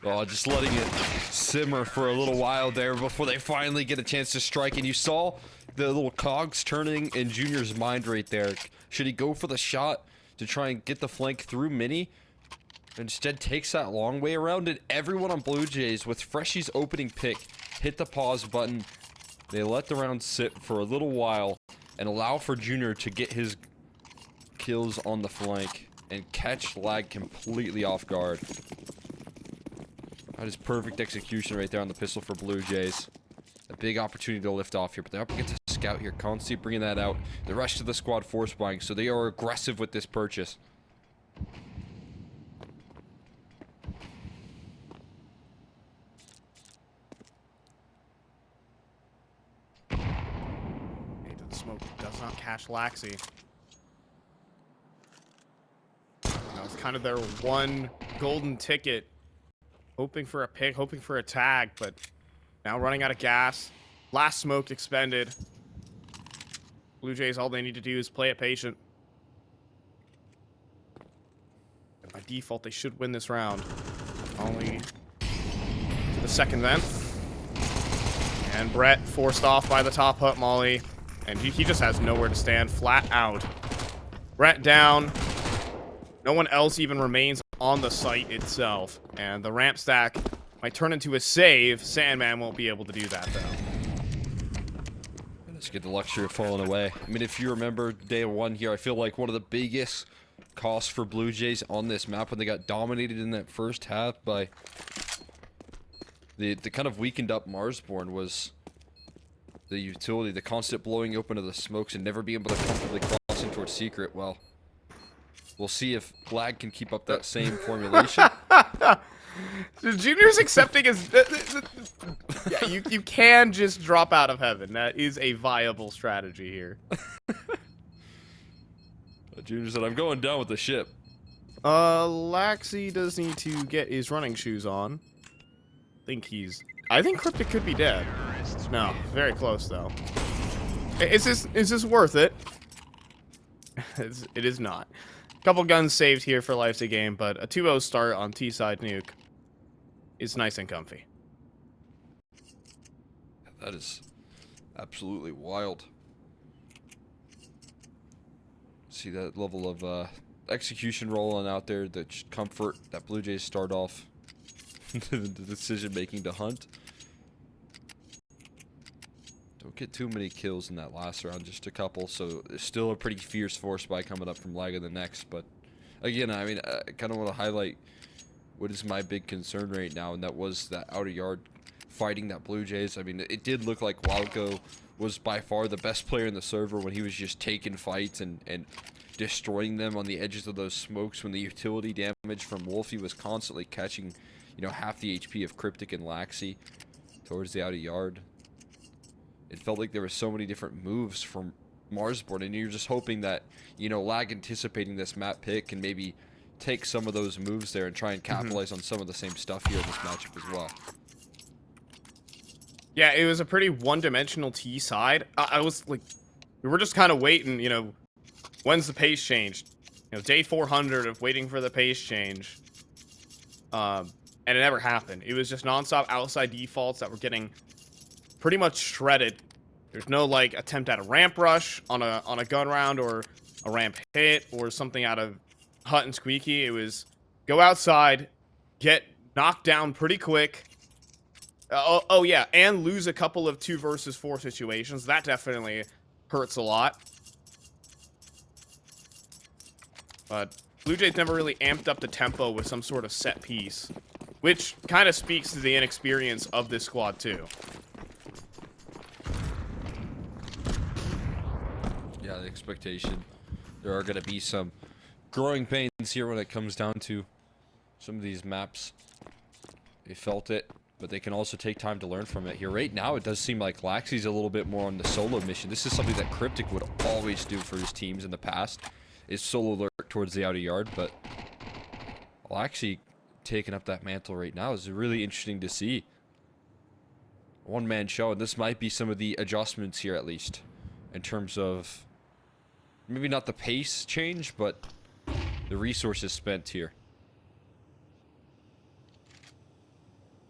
Oh, just letting it simmer for a little while there before they finally get a chance to strike. And you saw the little cogs turning in Junior's mind right there. Should he go for the shot to try and get the flank through Mini? Instead takes that long way around, and everyone on Blue Jays with Freshy's opening pick hit the pause button. They let the round sit for a little while and allow for Junior to get his kills on the flank and catch Lag completely off guard. That is perfect execution right there on the pistol for Blue Jays. A big opportunity to lift off here, but they're up against a scout here. Constantly bringing that out. The rest of the squad force buying, so they are aggressive with this purchase. Smoke does not catch Laxi. That was kind of their one golden ticket. Hoping for a pick, hoping for a tag, but now running out of gas. Last smoke expended. Blue Jays, all they need to do is play it patient. And by default, they should win this round. Only to the second vent. And Brett forced off by the top hut molly. And he just has nowhere to stand, flat out. Brett down. No one else even remains on the site itself. And the ramp stack might turn into a save. Sandman won't be able to do that, though. Let's get the luxury of falling away. I mean, if you remember day 1 here, I feel like one of the biggest costs for Blue Jays on this map when they got dominated in that first half by the kind of weakened up Marsborn was the utility, the constant blowing open of the smokes and never being able to comfortably cross in towards secret. Well, we'll see if Lag can keep up that same formulation. So Junior's accepting his... yeah, you can just drop out of heaven. That is a viable strategy here. Junior said, I'm going down with the ship. Laxi does need to get his running shoes on. I think Cryptic could be dead. No, very close though. Is this worth it? It is not. Couple guns saved here for Life's a Game, but a 2-0 start on T-side Nuke is nice and comfy. That is absolutely wild. See that level of execution rolling out there, that comfort that Blue Jays start off the decision making to hunt. Don't get too many kills in that last round, just a couple, so there's still a pretty fierce force buy coming up from Lag in the next. But again, I mean, I kind of want to highlight what is my big concern right now, and that was that outer yard fighting that Blue Jays. I mean, it did look like Wildco was by far the best player in the server when he was just taking fights and destroying them on the edges of those smokes, when the utility damage from Wolfie was constantly catching, you know, half the HP of Cryptic and Laxi towards the outer yard. It felt like there were so many different moves from Marsborn, and you're just hoping that, you know, Lag anticipating this map pick can maybe take some of those moves there and try and capitalize on some of the same stuff here in this matchup as well. Yeah, it was a pretty one-dimensional T side. I was like, we were just kind of waiting, you know, when's the pace changed? You know, day 400 of waiting for the pace change. And it never happened. It was just nonstop outside defaults that were getting pretty much shredded. There's no like attempt at a ramp rush on a gun round or a ramp hit or something out of Hut and Squeaky. It was go outside, get knocked down pretty quick. Oh yeah, and lose a couple of 2 versus 4 situations. That definitely hurts a lot. But Blue Jays never really amped up the tempo with some sort of set piece, which kind of speaks to the inexperience of this squad too. Yeah, the expectation. There are going to be some growing pains here when it comes down to some of these maps. They felt it, but they can also take time to learn from it here. Right now, it does seem like Laxey's a little bit more on the solo mission. This is something that Cryptic would always do for his teams in the past, is solo lurk towards the outer yard, but Laxey taking up that mantle right now is really interesting to see. One-man show, and this might be some of the adjustments here at least, in terms of maybe not the pace change, but the resources spent here.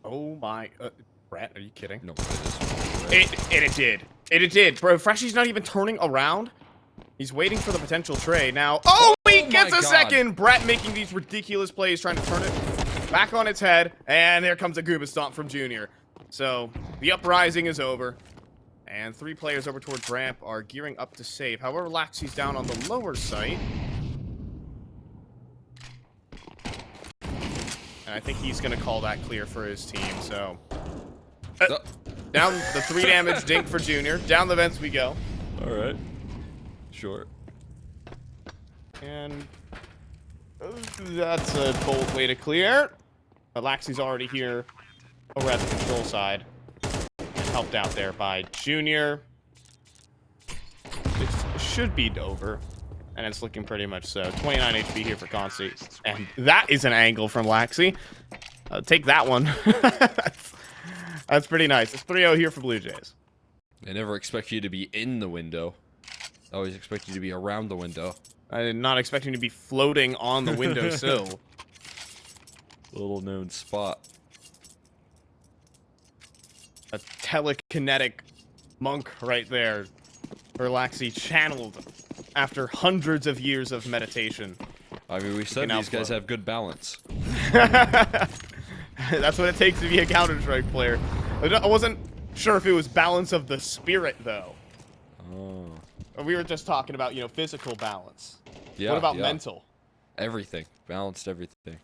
Oh my, Brett, are you kidding? No, it did. It did. Bro, Freshy's not even turning around. He's waiting for the potential trade. Now, oh, he gets a second. Brett making these ridiculous plays, trying to turn it back on its head. And there comes a Gooba Stomp from Junior. So, the uprising is over. And 3 players over towards ramp are gearing up to save. However, Laxey's down on the lower site. And I think he's going to call that clear for his team, so... down the 3 damage dink for Junior. Down the vents we go. Alright. Sure. And... that's a bold way to clear. But Laxey's already here over at the control side. Helped out there by Junior. It should be over. And it's looking pretty much so. 29 HP here for Consti. And that is an angle from Laxey. Take that one. That's pretty nice. It's 3-0 here for Blue Jays. They never expect you to be in the window. They always expect you to be around the window. I did not expect him to be floating on the windowsill. Little known spot. A telekinetic monk right there. For Laxey channeled after hundreds of years of meditation. I mean, we said these guys have good balance. That's what it takes to be a Counter-Strike player. I wasn't sure if it was balance of the spirit, though. Oh. We were just talking about, you know, physical balance. Yeah, what about yeah. mental? Everything. Balanced everything.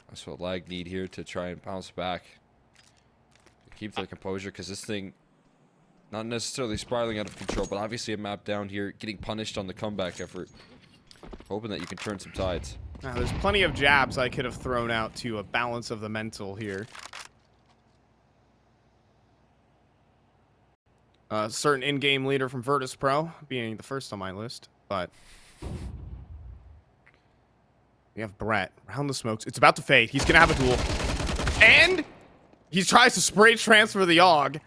That's what Lag need here to try and bounce back. Keep their composure, because this thing, not necessarily spiraling out of control, but obviously a map down here, getting punished on the comeback effort. Hoping that you can turn some tides. Now, there's plenty of jabs I could have thrown out to a balance of the mental here. Certain in-game leader from Virtus Pro being the first on my list, but we have Brett around the smokes. It's about to fade. He's gonna have a duel, and he tries to spray transfer the AUG.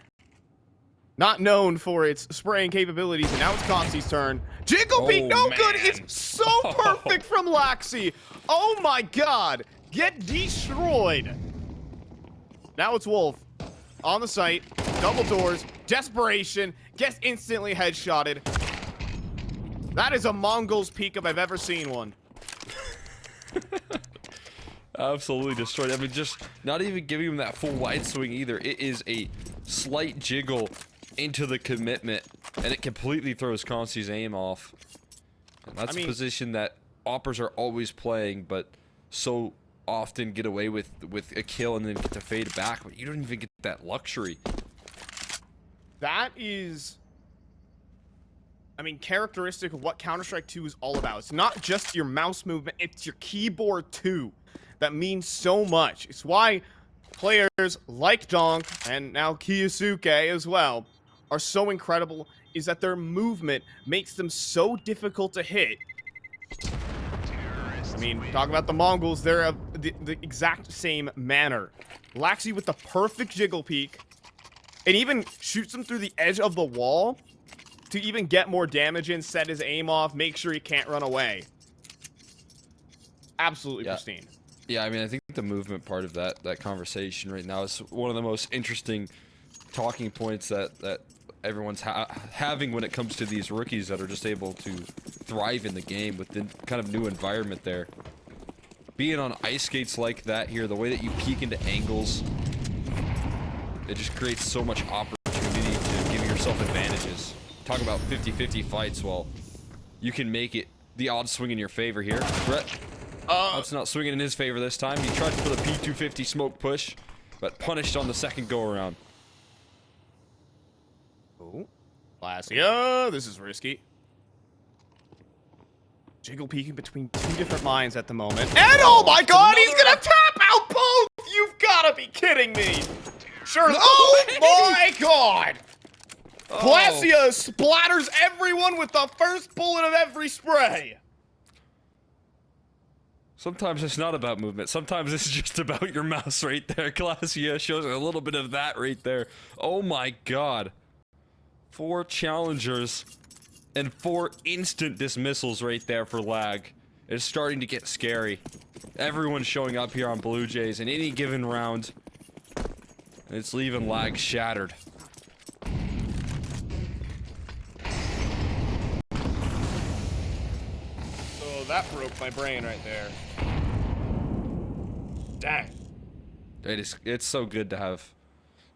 Not known for its spraying capabilities, and now it's Consti's turn. Jiggle Beat, no man. good. It's so perfect from Laxey. Oh my god. Get destroyed. Now it's Wolf on the site. Double doors. Desperation. Gets instantly headshotted. That is a Mongol's peak if I've ever seen one. Absolutely destroyed. I mean, just not even giving him that full wide swing either. It is a slight jiggle into the commitment, and it completely throws Consti's aim off. And that's a position that Oppers are always playing, but so often get away with a kill and then get to fade back, but you don't even get that luxury. That is, I mean, characteristic of what Counter-Strike 2 is all about. It's not just your mouse movement, it's your keyboard too. That means so much. It's why players like Donk, and now Kiyosuke as well, are so incredible, is that their movement makes them so difficult to hit. I mean, talk about the Mongols, they're of the exact same manner. Laxey with the perfect jiggle peek, and even shoots him through the edge of the wall to even get more damage in, set his aim off, make sure he can't run away. Absolutely pristine. Yeah, I mean, I think the movement part of that conversation right now is one of the most interesting talking points that everyone's having when it comes to these rookies that are just able to thrive in the game with the kind of new environment there. Being on ice skates like that here, the way that you peek into angles, it just creates so much opportunity to give yourself advantages. talk about 50-50 fights. Well, you can make it the odds swing in your favor here. Brett, odds not swinging in his favor this time. He tried for the P250 smoke push, but punished on the second go around. Oh, Glacia, this is risky. Jiggle peeking between two different mines at the moment. And oh my god, he's gonna tap out both! You've gotta be kidding me! Sure, oh my god! Glacia splatters everyone with the first bullet of every spray! Sometimes it's not about movement. Sometimes it's just about your mouse right there. Glacia shows a little bit of that right there. Oh my god. 4 challengers and 4 instant dismissals right there for lag. It's starting to get scary. Everyone's showing up here on Blue Jays in any given round. And it's leaving lag shattered. Oh, that broke my brain right there. Dang. It's so good to have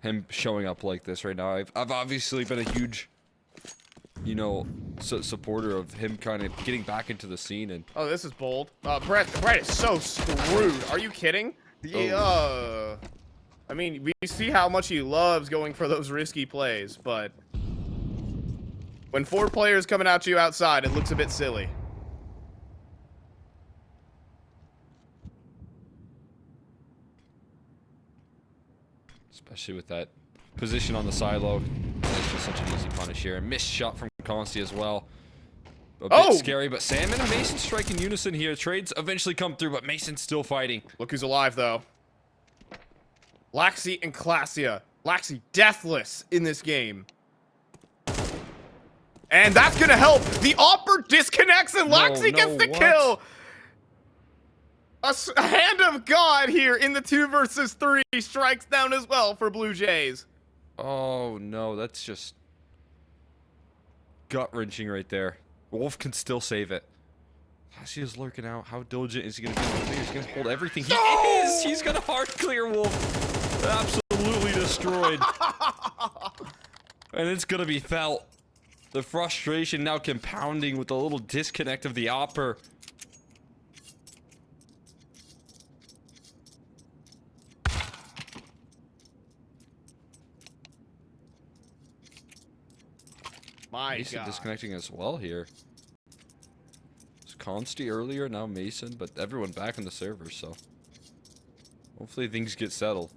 him showing up like this right now. I've obviously been a huge, you know, supporter of him kind of getting back into the scene. And oh, this is bold. Brett is so screwed. Are you kidding? I mean, we see how much he loves going for those risky plays, but when 4 players coming at you outside, it looks a bit silly. especially with that position on the silo. It's just such an easy punish here. A missed shot from Consti as well. A bit scary, but Salmon and Mason strike in unison here. Trades eventually come through, but Mason's still fighting. Look who's alive, though. Laxi and Glacia. Laxi deathless in this game. And that's gonna help. The Opper disconnects and Laxi gets the kill. A hand of God here in the 2 versus 3 strikes down as well for Blue Jays. Oh no, that's just gut-wrenching right there. Wolf can still save it. He is lurking out. How diligent is he going to be? He's going to hold everything. He is! He's going to hard clear Wolf. Absolutely destroyed. And it's going to be felt. The frustration now compounding with a little disconnect of the Opper. My Mason God. disconnecting as well here. It's Consti earlier, now Mason, but everyone back in the server, so hopefully things get settled.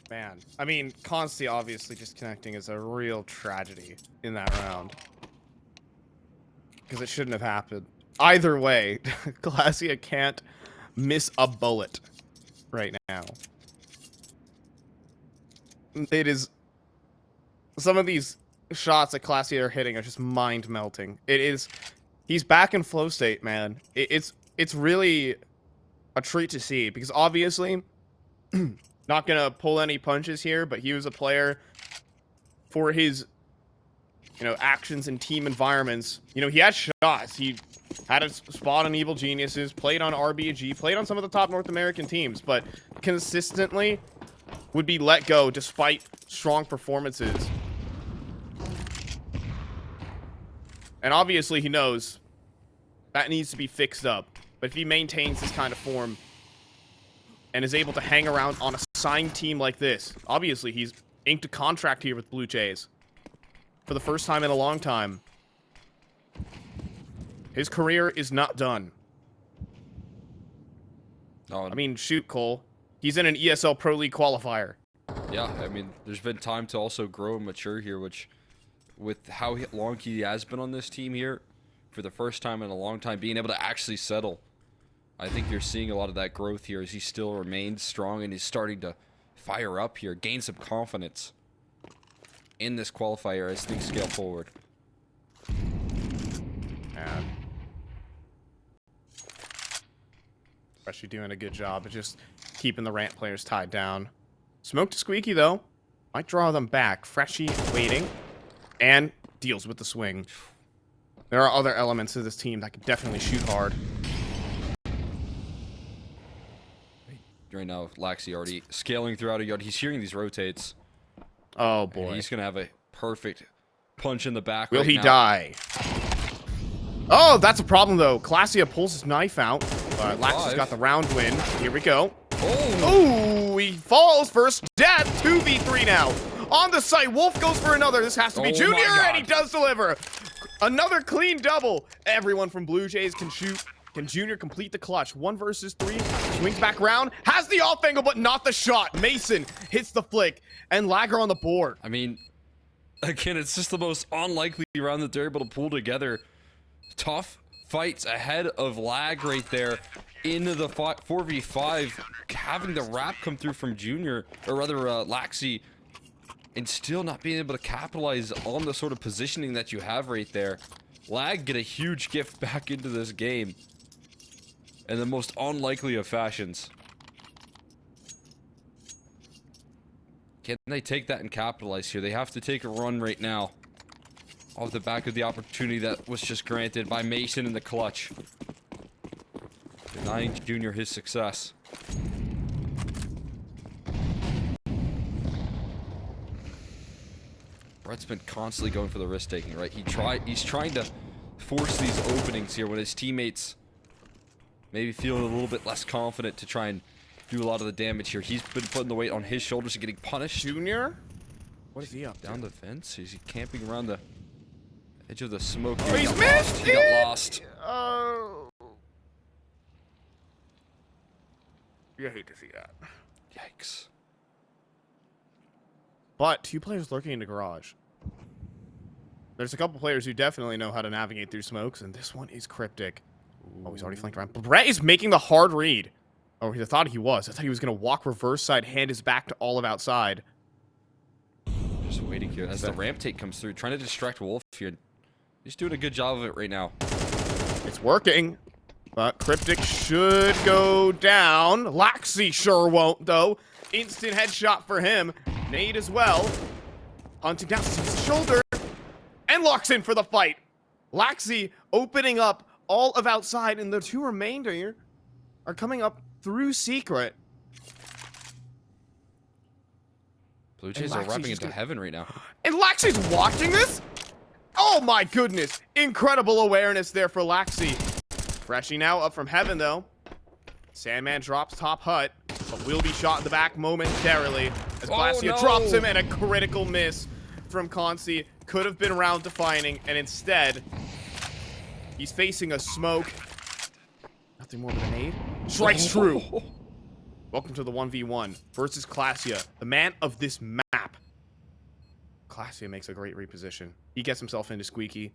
Man, I mean, Consti obviously disconnecting is a real tragedy in that round. Because it shouldn't have happened. Either way, Glacia can't miss a bullet right now. It is... Some of these shots that Glacia are hitting are just mind-melting. It is... He's back in flow state, man. It's really a treat to see, because obviously... Not gonna pull any punches here, but he was a player for his, actions in team environments. He had shots. He had a spot on Evil Geniuses, played on RBG, played on some of the top North American teams, but consistently would be let go despite strong performances. And obviously he knows that needs to be fixed up. But if he maintains this kind of form and is able to hang around on a signed team like this. Obviously, he's inked a contract here with Blue Jays for the first time in a long time. His career is not done. No, I mean, shoot, Cole. He's in an ESL Pro League qualifier. Yeah, I mean, there's been time to also grow and mature here, which, with how long he has been on this team here, for the first time in a long time, being able to actually settle. I think you're seeing a lot of that growth here as he still remains strong and he's starting to fire up here, gain some confidence in this qualifier as things scale forward. Man. Especially doing a good job of just keeping the Rant players tied down. Smoke to Squeaky, though. Might draw them back. Freshie waiting. And deals with the swing. There are other elements of this team that can definitely shoot hard. Right now, Laxi already scaling throughout a yard. He's hearing these rotates. Oh, And boy. he's going to have a perfect punch in the back. Will right he now. die? Oh, that's a problem, though. Classia pulls his knife out. Laxi's got the round win. Here we go. Oh, he falls first. Death. 2v3 now. On the site, Wolf goes for another. This has to be Oh Junior, my God. and he does deliver. Another clean double. Everyone from Blue Jays can shoot. Can Junior complete the clutch? 1 versus 3. Swings back round. Has the off angle, but not the shot. Mason hits the flick. And Lager on the board. I mean, again, it's just the most unlikely round that they're able to pull together. Tough fights ahead of Lag right there into the 4v5, having the wrap come through from Junior, or rather Laxi, and still not being able to capitalize on the sort of positioning that you have right there. Lag get a huge gift back into this game in the most unlikely of fashions. Can they take that and capitalize here? They have to take a run right now off the back of the opportunity that was just granted by Mason in the clutch. Denying Junior his success. Brett's been constantly going for the risk taking, right? He's trying to force these openings here when his teammates maybe feeling a little bit less confident to try and do a lot of the damage here. He's been putting the weight on his shoulders and getting punished. Junior? What is he up to? Down the fence? Is he camping around the edge of the smoke? Oh, he's got missed lost. He got lost. Oh. You hate to see that. Yikes. But 2 players lurking in the garage. There's a couple players who definitely know how to navigate through smokes, and this one is cryptic. Oh, he's already flanked around. But Brett is making the hard read. Oh, I thought he was. I thought he was going to walk reverse side, hand his back to all of outside. Just waiting here as the ramp take comes through, trying to distract Wolf here. He's doing a good job of it right now. It's working. But Cryptic should go down. Laxi sure won't, though. Instant headshot for him. Nade as well. Hunting down, sees the shoulder. And locks in for the fight. Laxi opening up all of outside, and the 2 remainder here are coming up through secret. Blue Jays And are Laxi's wrapping just into heaven right now. And Laxi's watching this? Oh my goodness. Incredible awareness there for Laxi. Freshie now up from heaven, though. Sandman drops top hut, but will be shot in the back momentarily as Glacia drops him, and a critical miss from Consi. Could have been round defining, and instead, he's facing a smoke. Nothing more but a nade. Strikes true. Welcome to the 1v1 versus Glacia, the man of this map. Glacia makes a great reposition. He gets himself into Squeaky.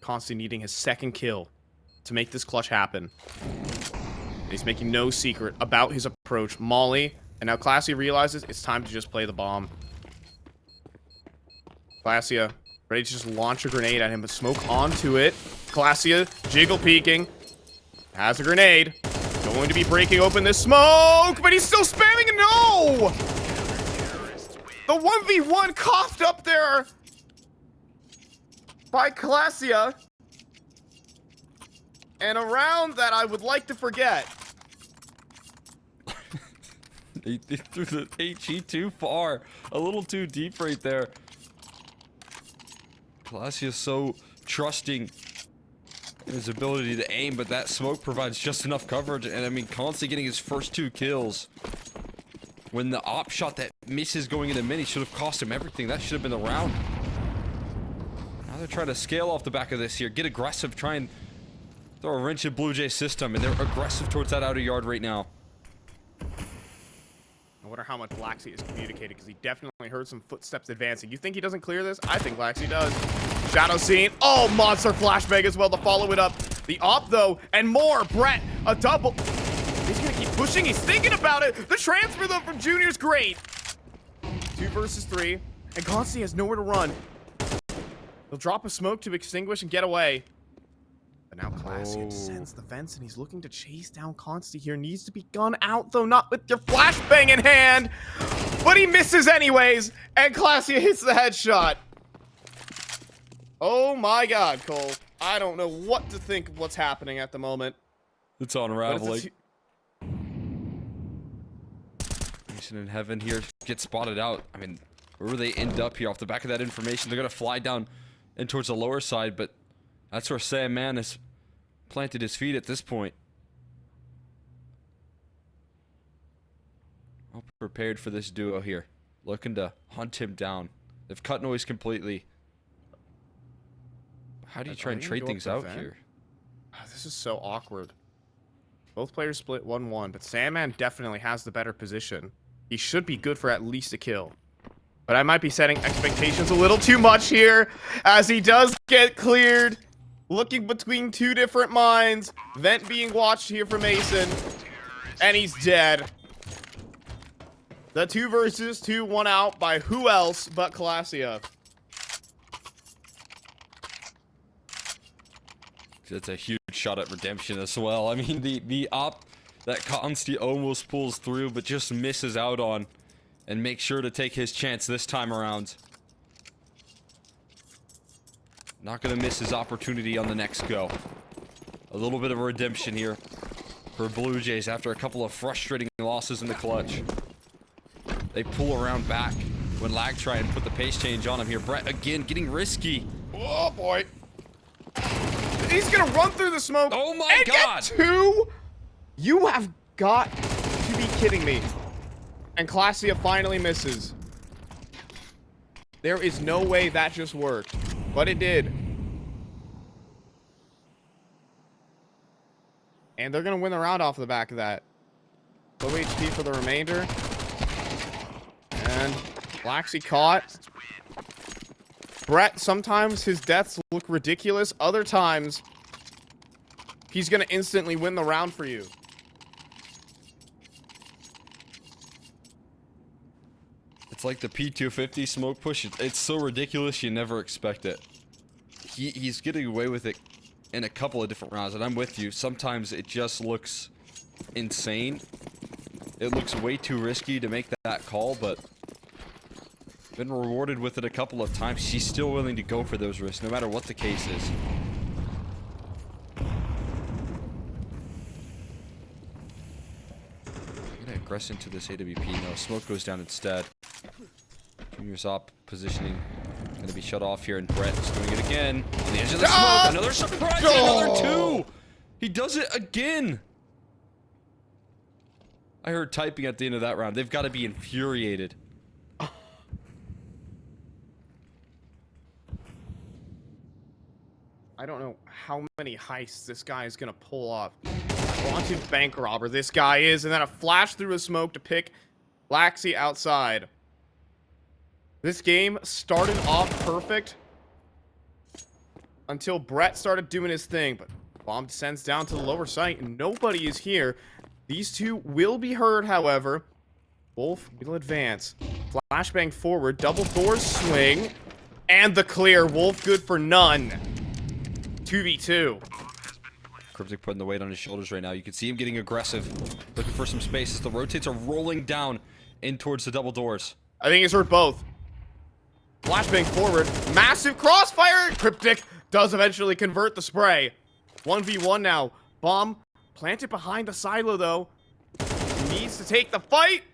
Constantly needing his 2nd kill to make this clutch happen. And he's making no secret about his approach. Molly, and now Glacia realizes it's time to just play the bomb. Glacia ready to just launch a grenade at him, but smoke onto it. Glacia jiggle peeking. Has a grenade. Going to be breaking open this smoke, but he's still spamming it. No! The 1v1 coughed up there by Glacia. And a round that I would like to forget. They threw the HE too far. A little too deep right there. Glacia's so trusting in his ability to aim, but that smoke provides just enough coverage. And I mean, constantly getting his first 2 kills. When the op shot that misses going into mini should have cost him everything. That should have been the round. Now they're trying to scale off the back of this here. Get aggressive. Try and throw a wrench in Blue Jay system. And they're aggressive towards that outer yard right now. I wonder how much Laxi is communicating, because he definitely heard some footsteps advancing. You think he doesn't clear this? I think Laxi does. Shadow scene. Oh, monster flashbang as well to follow it up. The op, though, and more. Brett, a double. He's going to keep pushing. He's thinking about it. The transfer, though, from Junior's great. 2 versus 3. And Consi has nowhere to run. He'll drop a smoke to extinguish and get away. But now Classy descends the fence, and he's looking to chase down Consti here. Needs to be gone out, though, not with your flashbang in hand. But he misses anyways, and Classy hits the headshot. Oh my god, Cole. I don't know what to think of what's happening at the moment. It's unraveling. Mission in heaven here. Get spotted out. I mean, where they end up here off the back of that information, they're going to fly down in towards the lower side, but that's where Sam Man has planted his feet at this point. All prepared for this duo here. Looking to hunt him down. They've cut noise completely. How do you try and trade things out here? This is so awkward. Both players split 1-1, but Sandman definitely has the better position. He should be good for at least a kill. But I might be setting expectations a little too much here, as he does get cleared. Looking between two different mines. Vent being watched here for Mason. And he's dead. The 2 versus 2 won out by who else but Classia. It's a huge shot at redemption as well. I mean, the op that Consti almost pulls through, but just misses out on, and makes sure to take his chance this time around. Not gonna miss his opportunity on the next go. A little bit of a redemption here for Blue Jays after a couple of frustrating losses in the clutch. They pull around back when Lag try and put the pace change on him here. Brett again getting risky. Oh boy. He's gonna run through the smoke. Oh my and god! Get 2? You have got to be kidding me. And Classia finally misses. There is no way that just worked. But it did. And they're gonna win the round off the back of that. Low HP for the remainder. And Laxi caught. Brett, sometimes his deaths look ridiculous. Other times, he's going to instantly win the round for you. It's like the P250 smoke push. It's so ridiculous you never expect it. He's getting away with it in a couple of different rounds, and I'm with you. Sometimes it just looks insane. It looks way too risky to make that call, but been rewarded with it a couple of times. She's still willing to go for those risks, no matter what the case is. Gonna aggress into this AWP. No, smoke goes down instead. Junior's op positioning. Gonna be shut off here, and Brett is doing it again. On the edge of the smoke. Another surprise. Another 2. He does it again. I heard typing at the end of that round. They've got to be infuriated. I don't know how many heists this guy is going to pull off. Wanted bank robber this guy is, and then a flash through a smoke to pick Laxi outside. This game started off perfect until Brett started doing his thing, but bomb descends down to the lower site, and nobody is here. These two will be heard, however. Wolf will advance. Flashbang forward, double doors swing, and the clear. Wolf good for none. 2v2. Cryptic putting the weight on his shoulders right now. You can see him getting aggressive, looking for some space as the rotates are rolling down in towards the double doors. I think he's hurt both. Flashbang forward, massive crossfire. Cryptic does eventually convert the spray. 1v1 now. Bomb planted behind the silo though. He needs to take the fight.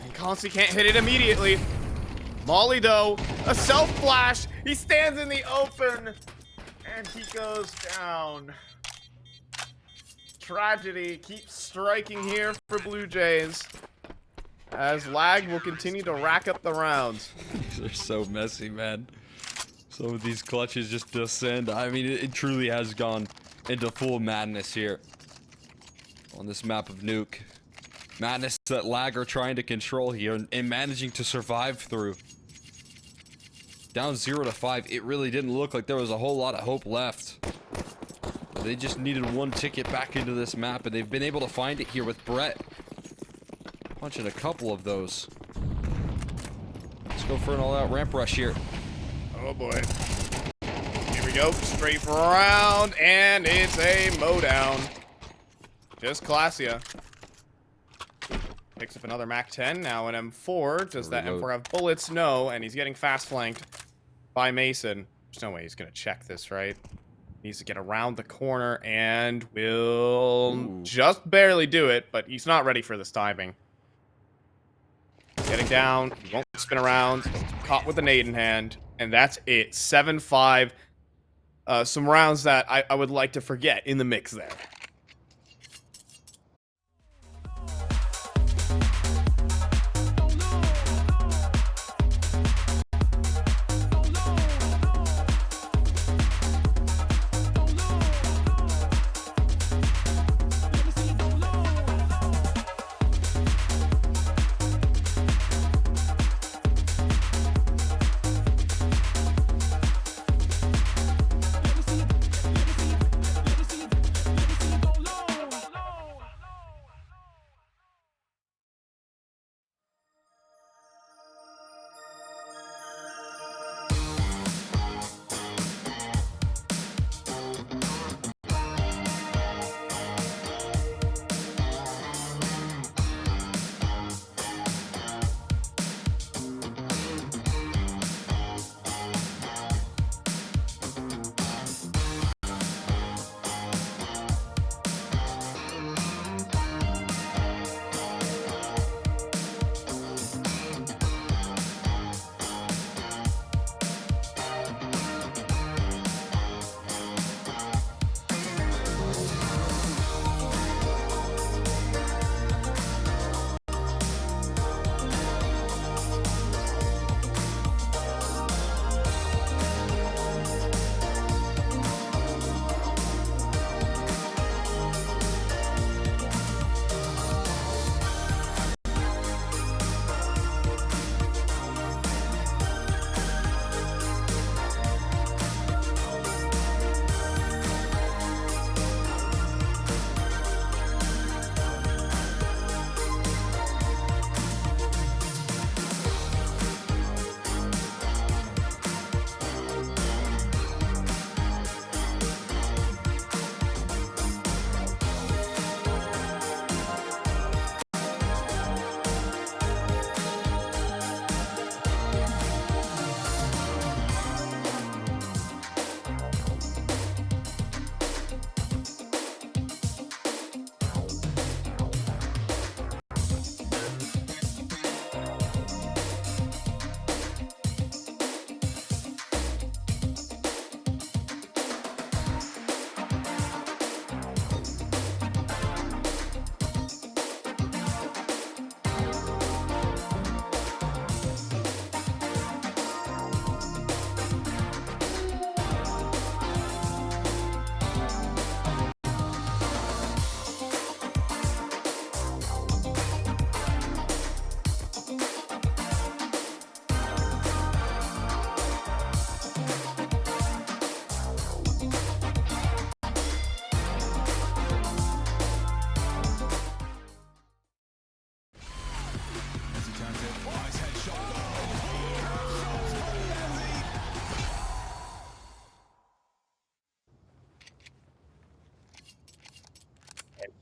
And Consti can't hit it immediately. Molly though, a self flash. He stands in the open. And he goes down. Tragedy keeps striking here for Blue Jays, as Lag will continue to rack up the rounds. They're so messy, man. Some of these clutches just descend. I mean, it truly has gone into full madness here on this map of Nuke. Madness that Lag are trying to control here and managing to survive through. Down 0-5, it really didn't look like there was a whole lot of hope left. But they just needed one ticket back into this map, and they've been able to find it here with Brett punching a couple of those. Let's go for an all-out ramp rush here. Oh boy. Here we go. Straight round, and it's a mowdown. Just Classia. Picks up another MAC-10, now an M4. Does that M4 have bullets? No, and he's getting fast flanked by Mason. There's no way he's going to check this, right? Needs to get around the corner and will just barely do it, but he's not ready for this timing. Getting down, he won't spin around, caught with the nade in hand, and that's it. 7-5. Some rounds that I would like to forget in the mix there.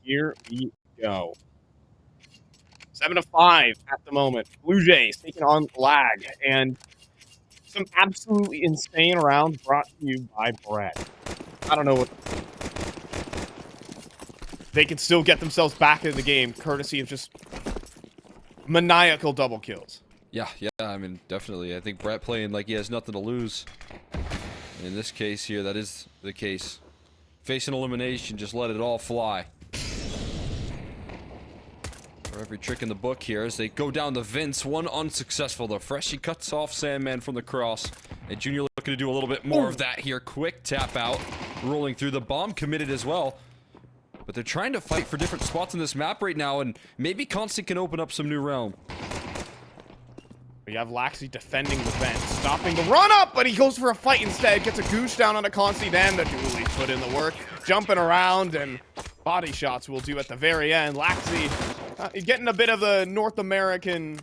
Here we go. 7-5 at the moment. Blue Jays taking on Lag, and some absolutely insane rounds brought to you by Brett. I don't know what. They can still get themselves back into the game, courtesy of just maniacal double kills. Yeah, I mean, definitely. I think Brett playing like he has nothing to lose. In this case here, that is the case. Facing elimination, just let it all fly. For every trick in the book here as they go down the Vince. One unsuccessful though. Freshie cuts off Sandman from the cross. And Junior looking to do a little bit more of that here. Quick tap out. Rolling through the bomb committed as well. But they're trying to fight for different spots in this map right now. And maybe Constant can open up some new realm. We have Laxi defending the vent, stopping the run up, but he goes for a fight instead. Gets a goosh down on a Constant, and the Dooley put in the work. Jumping around, and body shots will do at the very end. Laxi getting a bit of the North American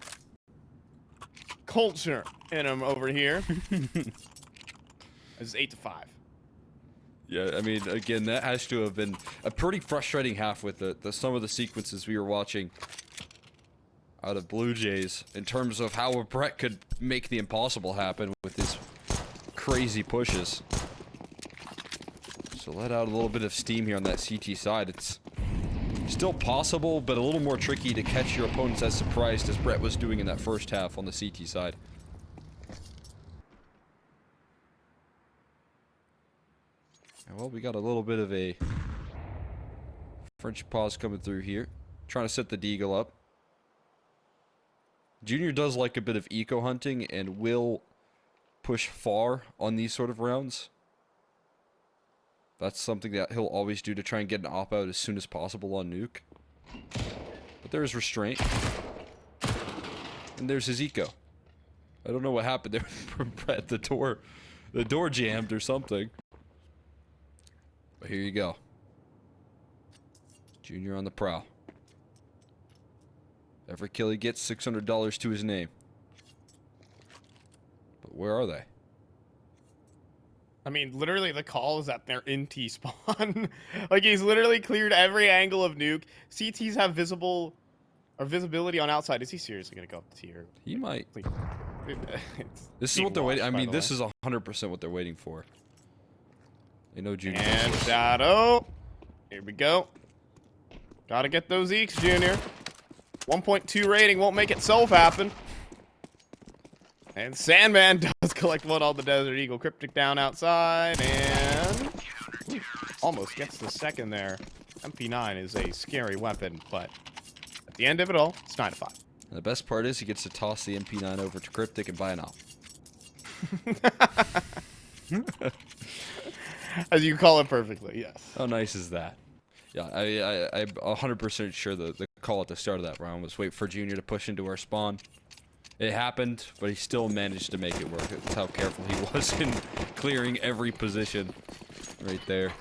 culture in him over here. This is 8-5. Yeah, I mean, again, that has to have been a pretty frustrating half with some of the sequences we were watching out of Blue Jays in terms of how Brett could make the impossible happen with his crazy pushes. So let out a little bit of steam here on that CT side. It's still possible, but a little more tricky to catch your opponents as surprised as Brett was doing in that first half on the CT side. Well, we got a little bit of a French pause coming through here. Trying to set the deagle up. Junior does like a bit of eco hunting and will push far on these sort of rounds. That's something that he'll always do to try and get an op out as soon as possible on Nuke. But there is restraint. And there's his eco. I don't know what happened there from Brett. The door jammed or something. But here you go. Junior on the prowl. Every kill he gets, $600 to his name. But where are they? I mean, literally the call is that they're in T-spawn. Like, he's literally cleared every angle of Nuke. CTs have visibility on outside. Is he seriously going to go up to T or? He might. This is being what they're waiting. I watched, by mean, the this way. is 100% what they're waiting for. They know Junior. And Shadow. Here we go. Gotta get those Eeks, Junior. 1.2 rating won't make itself happen. And Sandman does collect one on the Desert Eagle. Cryptic down outside, and almost gets the second there. MP9 is a scary weapon, but at the end of it all, it's 9-5. And the best part is he gets to toss the MP9 over to Cryptic and buy an op. As you call it perfectly, yes. How nice is that? Yeah, I'm 100% sure the call at the start of that round was wait for Junior to push into our spawn. It happened, but he still managed to make it work. That's how careful he was in clearing every position right there.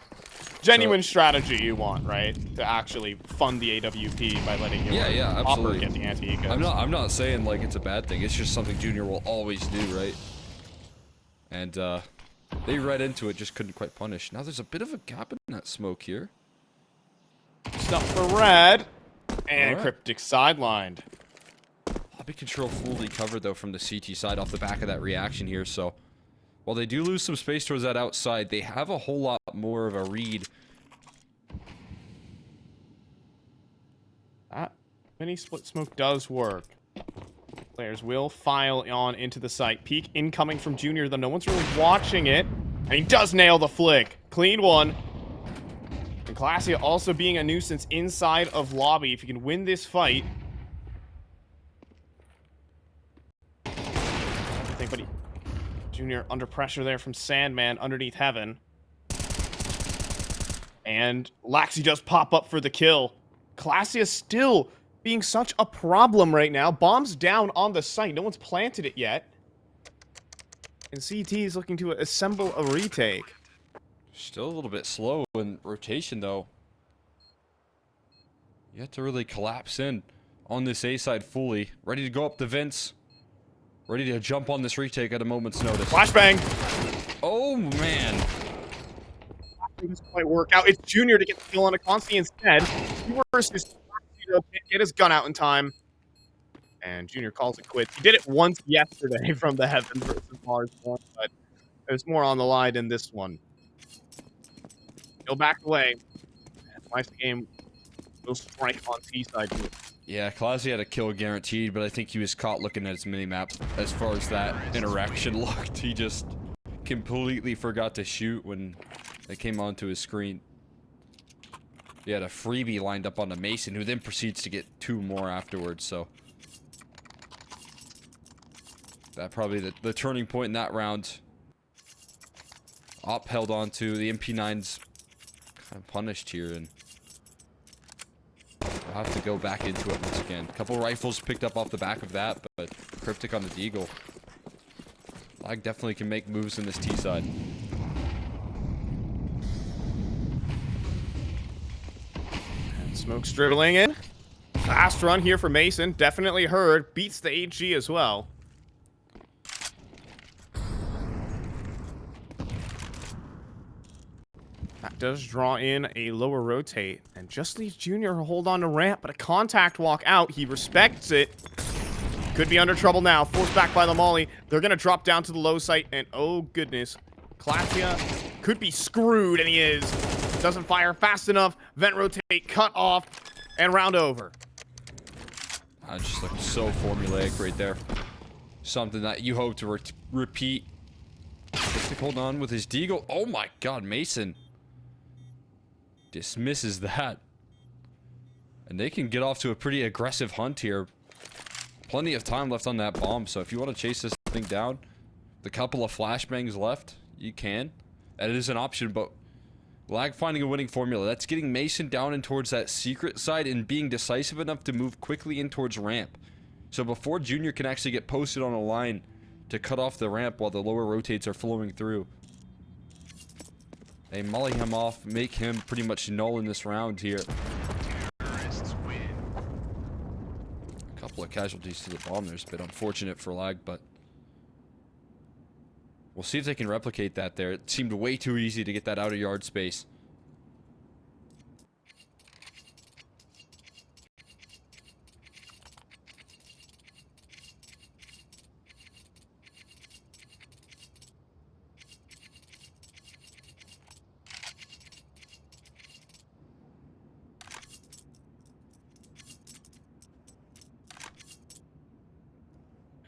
Genuine strategy you want, right? To actually fund the AWP by letting your Yeah, opper absolutely. get the anti-eco. I'm not saying like it's a bad thing. It's just something Junior will always do, right? And they read into it, just couldn't quite punish. Now there's a bit of a gap in that smoke here. Stuff for red. And Alright. Cryptic sidelined. Lobby control fully covered though from the CT side off the back of that reaction here, so while they do lose some space towards that outside, they have a whole lot more of a read. That mini split smoke does work. Players will file on into the site. Peek incoming from Junior, though no one's really watching it. And he does nail the flick. Clean one. And Classia also being a nuisance inside of lobby. If you can win this fight. I think, but Junior under pressure there from Sandman underneath Heaven. And Laxi does pop up for the kill. Classia still being such a problem right now. Bombs down on the site. No one's planted it yet. And CT is looking to assemble a retake. Still a little bit slow in rotation though. You have to really collapse in on this A side fully. Ready to go up the vents. Ready to jump on this retake at a moment's notice. Flashbang. Oh man. This might work out. It's Junior to get the kill on a Consti instead. He versus get his gun out in time. And Junior calls it quits. He did it once yesterday from the Heaven versus Mars one, but there's more on the line in this one. He'll back away. Nice game. He'll strike on T side. Yeah, Classy had a kill guaranteed, but I think he was caught looking at his minimap as far as that interaction looked. He just completely forgot to shoot when it came onto his screen. He had a freebie lined up on the Mason, who then proceeds to get 2 more afterwards, so that probably the turning point in that round. Op held on to the MP9's kind of punished here, and we'll have to go back into it once again. A couple rifles picked up off the back of that, but Cryptic on the Deagle. Lag definitely can make moves in this T side. And Smoke's dribbling in. Fast run here for Mason. Definitely heard. Beats the HG as well. does draw in a lower rotate and just leaves Junior hold on to ramp, but a contact walk out. He respects it. Could be under trouble now. Forced back by the molly. They're going to drop down to the low site, and oh goodness, Clasia could be screwed, and he is. Doesn't fire fast enough. Vent rotate, cut off, and round over. I just looked so formulaic right there. Something that you hope to repeat. Hold on with his deagle. Oh my god, Mason dismisses that. And they can get off to a pretty aggressive hunt here. Plenty of time left on that bomb, so if you want to chase this thing down, the couple of flashbangs left, you can. And it is an option, but Lag finding a winning formula. That's getting Mason down and towards that secret side and being decisive enough to move quickly in towards ramp. So before Junior can actually get posted on a line to cut off the ramp while the lower rotates are flowing through, they molly him off, make him pretty much null in this round here. A couple of casualties to the bomb there's a bit unfortunate for Lag, but we'll see if they can replicate that there. It seemed way too easy to get that outer yard space.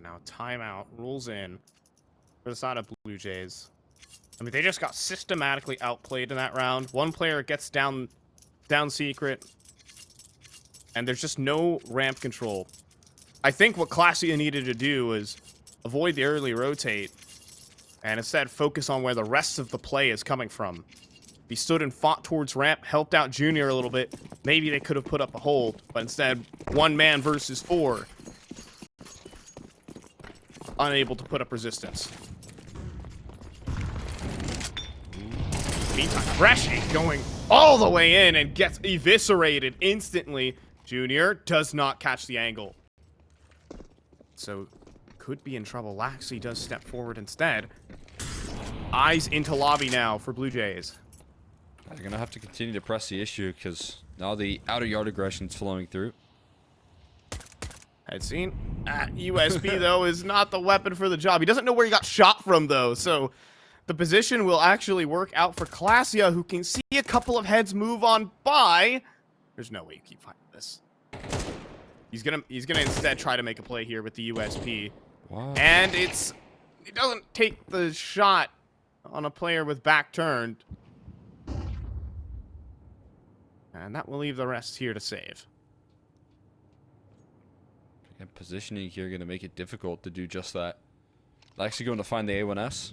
Now timeout rules in for the side of Blue Jays. I mean, they just got systematically outplayed in that round. One player gets down secret, and there's just no ramp control. I think what Clasia needed to do is avoid the early rotate, and instead focus on where the rest of the play is coming from. If he stood and fought towards ramp, helped out Junior a little bit, maybe they could have put up a hold, but instead, 1 man versus 4. Unable to put up resistance. Meantime, Freshy going all the way in and gets eviscerated instantly. Junior does not catch the angle. So, could be in trouble. Laxi does step forward instead. Eyes into lobby now for Blue Jays. They're going to have to continue to press the issue because now the outer yard aggression is flowing through. I'd seen. USB, though, is not the weapon for the job. He doesn't know where he got shot from, though, so the position will actually work out for Clasia, who can see a couple of heads move on by. There's no way you keep fighting this. He's gonna instead try to make a play here with the USP. Wow. And he doesn't take the shot on a player with back turned. And that will leave the rest here to save. And positioning here going to make it difficult to do just that. Actually going to find the A1S.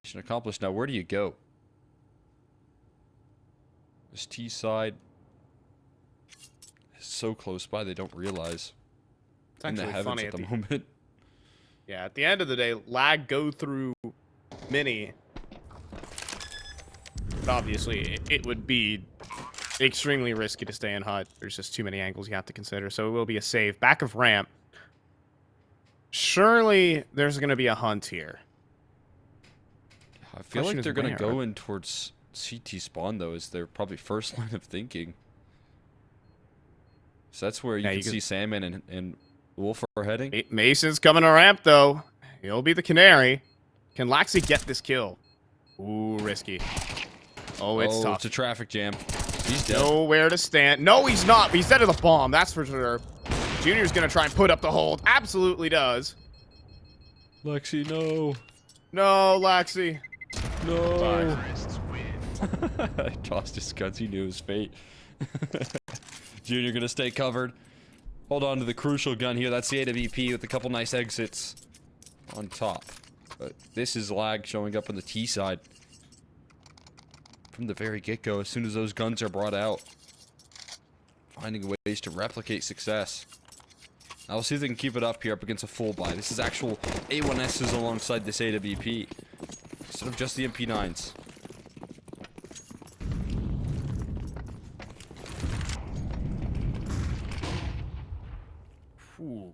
Mission accomplished. Now, where do you go? This T side is so close by they don't realize. It's in the actually heavens funny at the moment. Yeah, at the end of the day, Lag go through Mini. But obviously, it would be extremely risky to stay in HUD. There's just too many angles you have to consider, so it will be a save. Back of ramp. Surely there's going to be a hunt here. I feel like they're going to go in towards CT spawn, though, is their probably first line of thinking. So that's where you can see Salmon and Wolf are heading. Mason's coming to ramp, though. He'll be the canary. Can Laxi get this kill? Ooh, risky. Oh, it's tough. It's a traffic jam. He's dead. Nowhere to stand. No, he's not. He's dead to the bomb. That's for sure. Junior's going to try and put up the hold. Absolutely does. Lexi, no. No, Laxi. No. He tossed his guns. He knew his fate. Junior going to stay covered. Hold on to the crucial gun here. That's the AWP with a couple nice exits on top. But this is Lag showing up on the T side. From the very get-go, as soon as those guns are brought out. Finding ways to replicate success. Now we'll see if they can keep it up here up against a full buy. This is actual A1Ss alongside this AWP. Instead of just the MP9s. Ooh.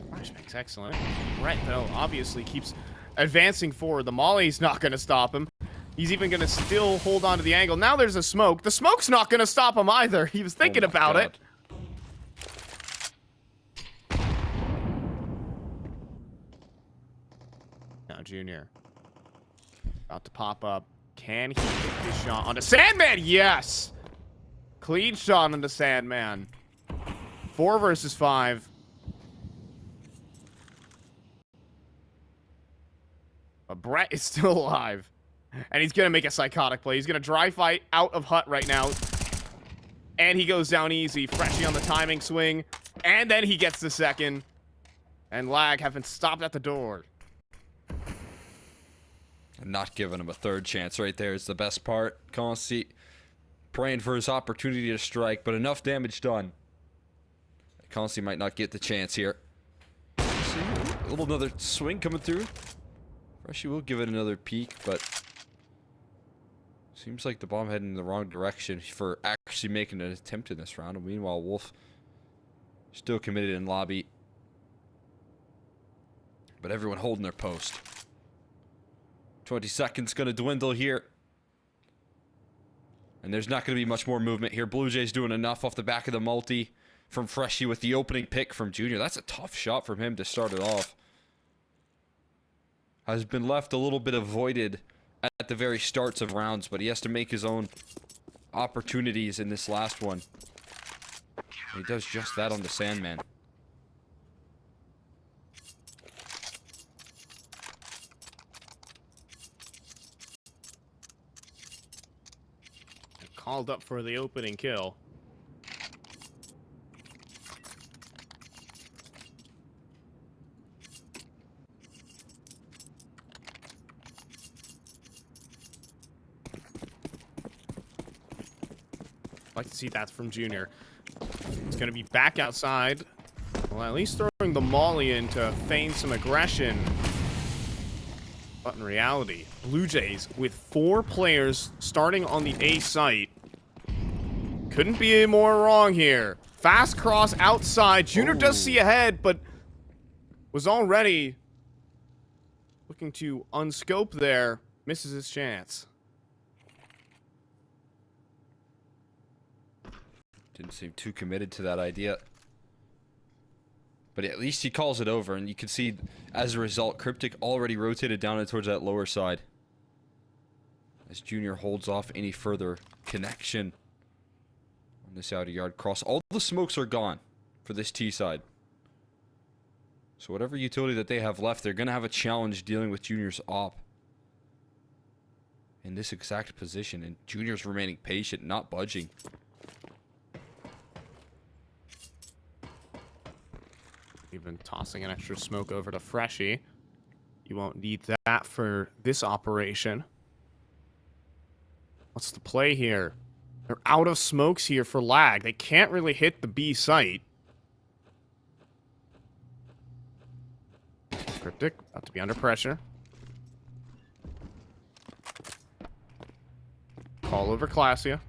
Flashback's excellent. Brett, though, obviously keeps advancing forward. The Molly's not going to stop him. He's even going to still hold on to the angle. Now there's a smoke. The smoke's not going to stop him either. He was thinking Oh my about God. it. Now Junior. About to pop up. Can he hit this shot onto Sandman? Yes! Clean shot onto Sandman. 4 versus 5. But Brett is still alive. And he's going to make a psychotic play. He's going to dry fight out of hut right now. And he goes down easy. Freshie on the timing swing. And then he gets the second. And Lag having stopped at the door. Not giving him a third chance right there is the best part. Consti praying for his opportunity to strike, but enough damage done. Consti might not get the chance here. See, a little another swing coming through. Freshie will give it another peek, but seems like the bomb heading in the wrong direction for actually making an attempt in this round. And meanwhile, Wolf still committed in lobby. But everyone holding their post. 20 seconds going to dwindle here. And there's not going to be much more movement here. BLUEJAYS doing enough off the back of the multi from Freshie with the opening pick from Junior. That's a tough shot from him to start it off. Has been left a little bit avoided at the very starts of rounds, but he has to make his own opportunities in this last one. And he does just that on the Sandman. Called up for the opening kill. Like to see that from Junior. He's going to be back outside. Well, at least throwing the molly in to feign some aggression. But in reality, BLUEJAYS with 4 players starting on the A site. Couldn't be more wrong here. Fast cross outside. Junior does see ahead, but was already looking to unscope there. Misses his chance. Didn't seem too committed to that idea. But at least he calls it over, and you can see, as a result, Cryptic already rotated down and towards that lower side. As Junior holds off any further connection on this outer yard cross. All the smokes are gone for this T side. So whatever utility that they have left, they're going to have a challenge dealing with Junior's op in this exact position. And Junior's remaining patient, not budging. Even tossing an extra smoke over to Freshie. You won't need that for this operation. What's the play here? They're out of smokes here for Lag. They can't really hit the B site. Cryptic, about to be under pressure. Call over Classia.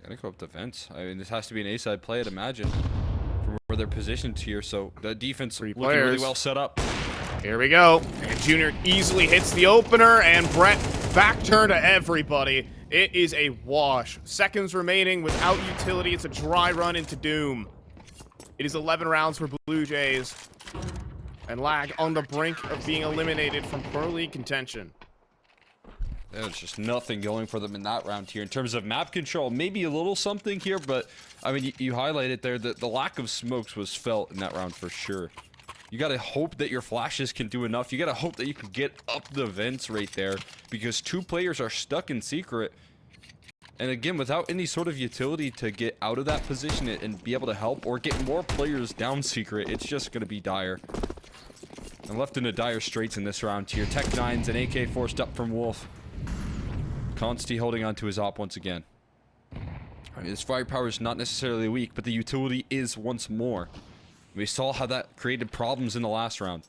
Gotta go up the vents. I mean, this has to be an A-side play, I'd imagine, from where they're positioned here. So the defense looking really well set up. Here we go. And Junior easily hits the opener, and Brett back turn to everybody. It is a wash. Seconds remaining without utility. It's a dry run into doom. It is 11 rounds for BLUEJAYS. And Lag on the brink of being eliminated from Pro League contention. There's just nothing going for them in that round here. In terms of map control, maybe a little something here, but I mean, you highlighted there that the lack of smokes was felt in that round for sure. You gotta hope that your flashes can do enough. You gotta hope that you can get up the vents right there, because 2 players are stuck in secret. And again, without any sort of utility to get out of that position and be able to help or get more players down secret, it's just gonna be dire. And left into dire straits in this round here. Tech 9s and AK forced up from Wolf. Consti holding on to his op once again. I mean, his firepower is not necessarily weak, but the utility is once more. We saw how that created problems in the last round.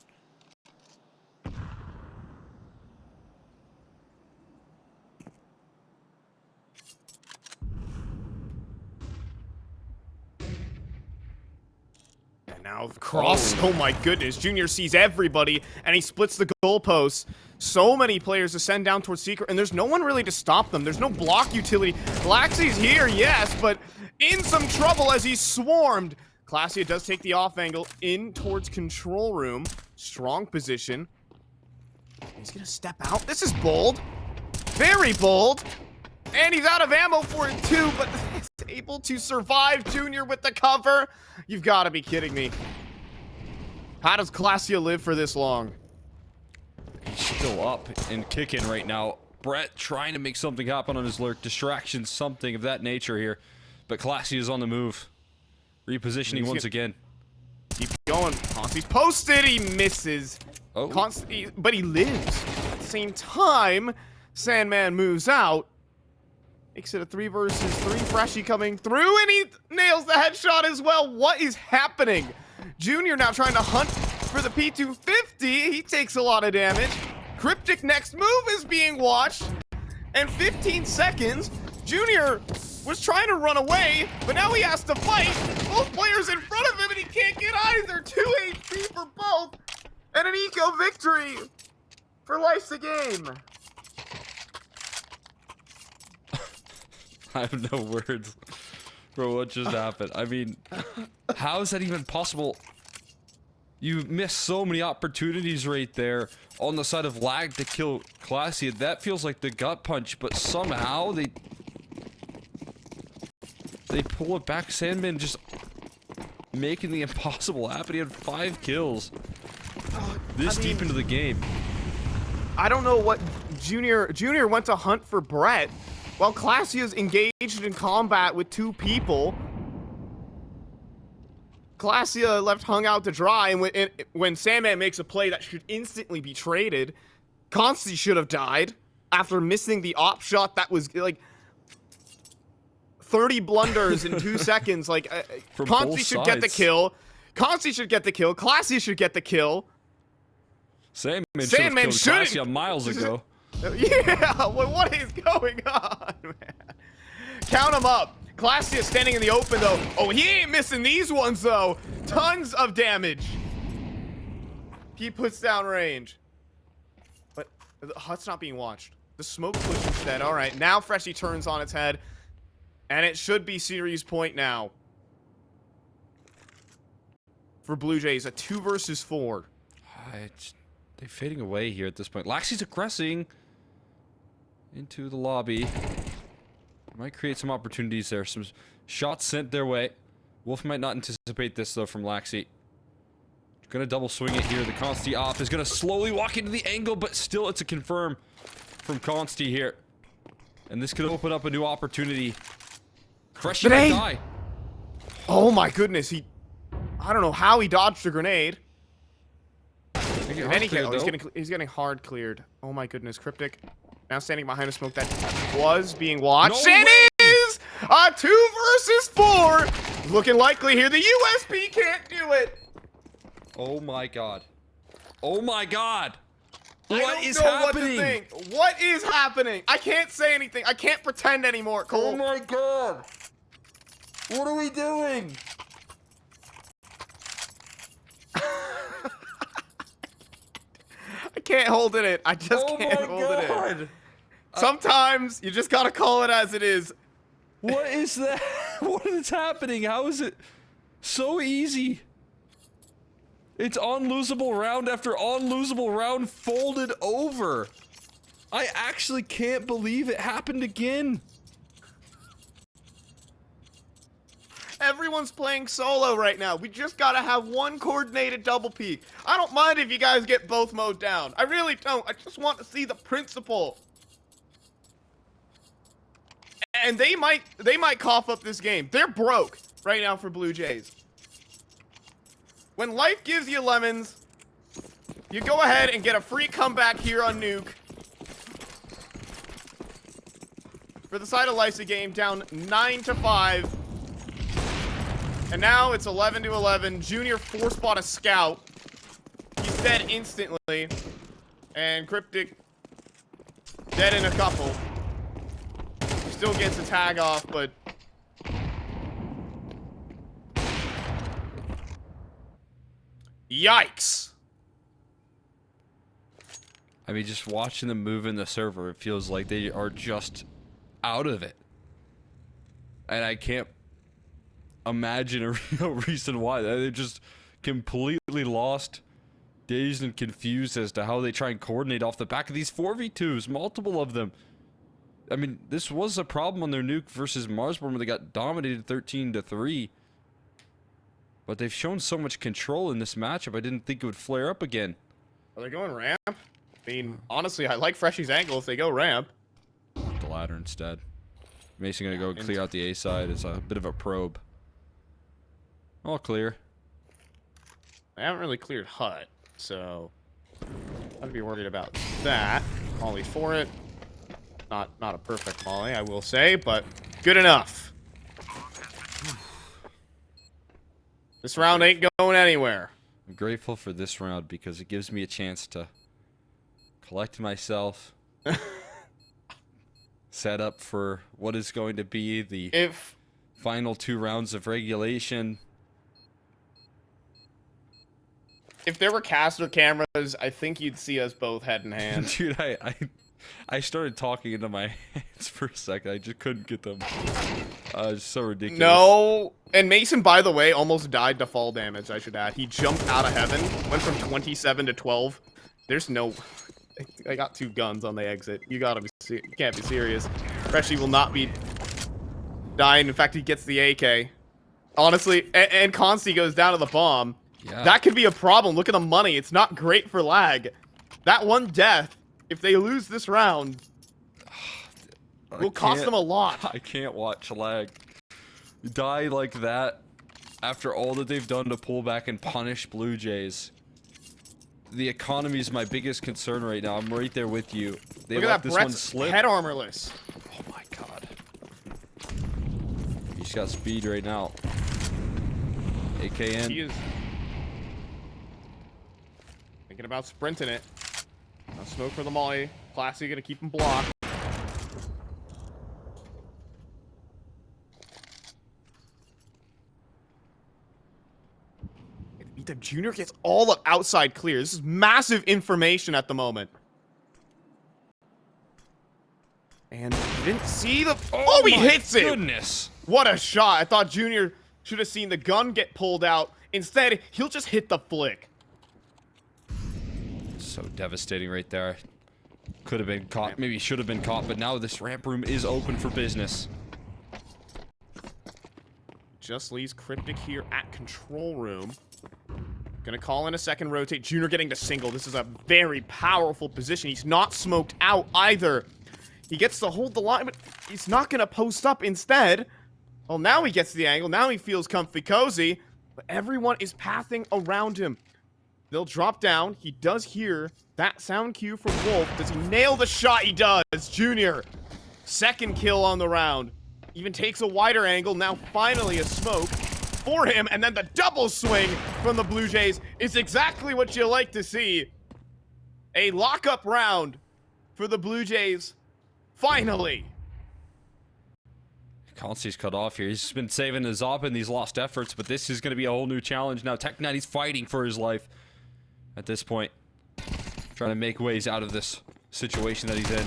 And now cross. Oh my goodness. Junior sees everybody, and he splits the goalposts. so many players to send down towards Secret, and there's no one really to stop them. There's no block utility. Laxy's here, yes, but in some trouble as he's swarmed. Classia does take the off angle in towards control room. Strong position. He's gonna step out. This is bold. Very bold. And he's out of ammo for it too, but he's able to survive. Junior with the cover. You've got to be kidding me. How does Classia live for this long? He's still up and kicking right now. Brett trying to make something happen on his lurk. Distraction, something of that nature here. But Classia is on the move. Repositioning once again. Keep going. Consti's posted. He misses. Oh. But he lives. At the same time, Sandman moves out. Makes it a 3 versus 3. Freshy coming through, and he nails the headshot as well. What is happening? Junior now trying to hunt for the P250. He takes a lot of damage. Cryptic next move is being watched. And 15 seconds. Junior was trying to run away, but now he has to fight. Both players in front of him, and he can't get either. 2 HP for both. And an eco victory for Life's a Game. I have no words. Bro, what just happened? I mean, how is that even possible? You missed so many opportunities right there on the side of lag to kill Classia. That feels like the gut punch, but somehow they pull it back. Sandman just making the impossible happen. He had 5 kills this deep into the game. I don't know what Junior went to hunt for Brett while Classia's engaged in combat with 2 people. Classia left hung out to dry, and when Sandman makes a play that should instantly be traded, Consti should have died after missing the op shot that was like 30 blunders in 2 seconds. Like, Consti should get the kill. Consti should get the kill. Classia should get the kill. Sandman should have killed Classia miles ago. Yeah, well, what is going on, man? Count them up. Classia standing in the open, though. Oh, he ain't missing these ones, though. Tons of damage. He puts down range. But the hut's not being watched. The smoke push instead. All right, now Freshy turns on its head. And it should be series point now. For Blue Jays, a 2 versus 4. They're fading away here at this point. Laxy's aggressing into the lobby. Might create some opportunities there. Some shots sent their way. Wolf might not anticipate this, though, from Laxy. Gonna double swing it here. The Consti off is gonna slowly walk into the angle, but still it's a confirm from Consti here. And this could open up a new opportunity. Freshy might die. Oh my goodness, I don't know how he dodged a grenade. In any case, he's getting hard cleared. Oh my goodness, Cryptic now standing behind a smoke that was being watched. No and way. is a 2 versus 4. Looking likely here. The USP can't do it. Oh my god. Oh my god. What is happening? What is happening? I can't say anything. I can't pretend anymore, Cole. Oh my god. What are we doing? I can't hold it in. I just can't hold it in. Sometimes you just gotta call it as it is. What is that? What is happening? How is it so easy? It's unlosable round after unlosable round folded over. I actually can't believe it happened again. Everyone's playing solo right now. We just gotta have one coordinated double peek. I don't mind if you guys get both mode down. I really don't. I just want to see the principle. And they might cough up this game. They're broke right now for Blue Jays. When life gives you lemons, you go ahead and get a free comeback here on Nuke. For the side of Life's a Game, down 9-5. And now it's 11-11. Junior 4-spot a scout. He's dead instantly. And Cryptic dead in a couple. Still gets a tag off, but yikes. I mean, just watching them move in the server, it feels like they are just out of it. And I can't imagine a real reason why. They're just completely lost, dazed, and confused as to how they try and coordinate off the back of these 4v2s, multiple of them. I mean, this was a problem on their Nuke versus Marsborn where they got dominated 13-3. But they've shown so much control in this matchup, I didn't think it would flare up again. Are they going ramp? I mean, honestly, I like Freshy's angle if they go ramp. The ladder instead. Mason gonna go clear out the A side. It's a bit of a probe. All clear. I haven't really cleared Hut, so I'd be worried about that. Molly for it. Not a perfect Molly, I will say, but good enough. This round ain't going anywhere. I'm grateful for this round because it gives me a chance to collect myself, set up for what is going to be the final 2 rounds of regulation. If there were caster cameras, I think you'd see us both head in hand. Dude, I started talking into my hands for a second. I just couldn't get them. It's so ridiculous. No. And Mason, by the way, almost died to fall damage, I should add. He jumped out of heaven, went from 27 to 12. There's no... I got 2 guns on the exit. You gotta be... You can't be serious. Freshy will not be dying. In fact, he gets the AK. Honestly, and Consti goes down to the bomb. Yeah. That could be a problem. Look at the money. It's not great for lag. That one death, if they lose this round, will cost them a lot. I can't watch lag die like that after all that they've done to pull back and punish Blue Jays. The economy is my biggest concern right now. I'm right there with you. They Look at let that, this one Brett's slip. head armorless. Oh my god. He's got speed right now. AKN. He is thinking about sprinting it. No smoke for the molly. Classy gonna keep him blocked. The Junior gets all the outside clear. This is massive information at the moment. And didn't see the... Oh, he hits it! Goodness. What a shot. I thought Junior should have seen the gun get pulled out. Instead, he'll just hit the flick. So devastating right there. Could have been caught. Maybe should have been caught. But now this ramp room is open for business. Just leaves Cryptic here at control room. Gonna call in a second rotate. Junior getting to single. This is a very powerful position. He's not smoked out either. He gets to hold the line, but he's not gonna post up instead. Well, now he gets the angle. Now he feels comfy cozy. But everyone is pathing around him. They'll drop down. He does hear that sound cue from Wolf. Does he nail the shot? He does. Junior. Second kill on the round. Even takes a wider angle. Now finally a smoke for him. And then the double swing from the Blue Jays is exactly what you like to see. A lockup round for the Blue Jays. Finally. Consti's cut off here. He's been saving his op in these lost efforts, but this is going to be a whole new challenge now. Tech9, he's fighting for his life at this point. Trying to make ways out of this situation that he's in.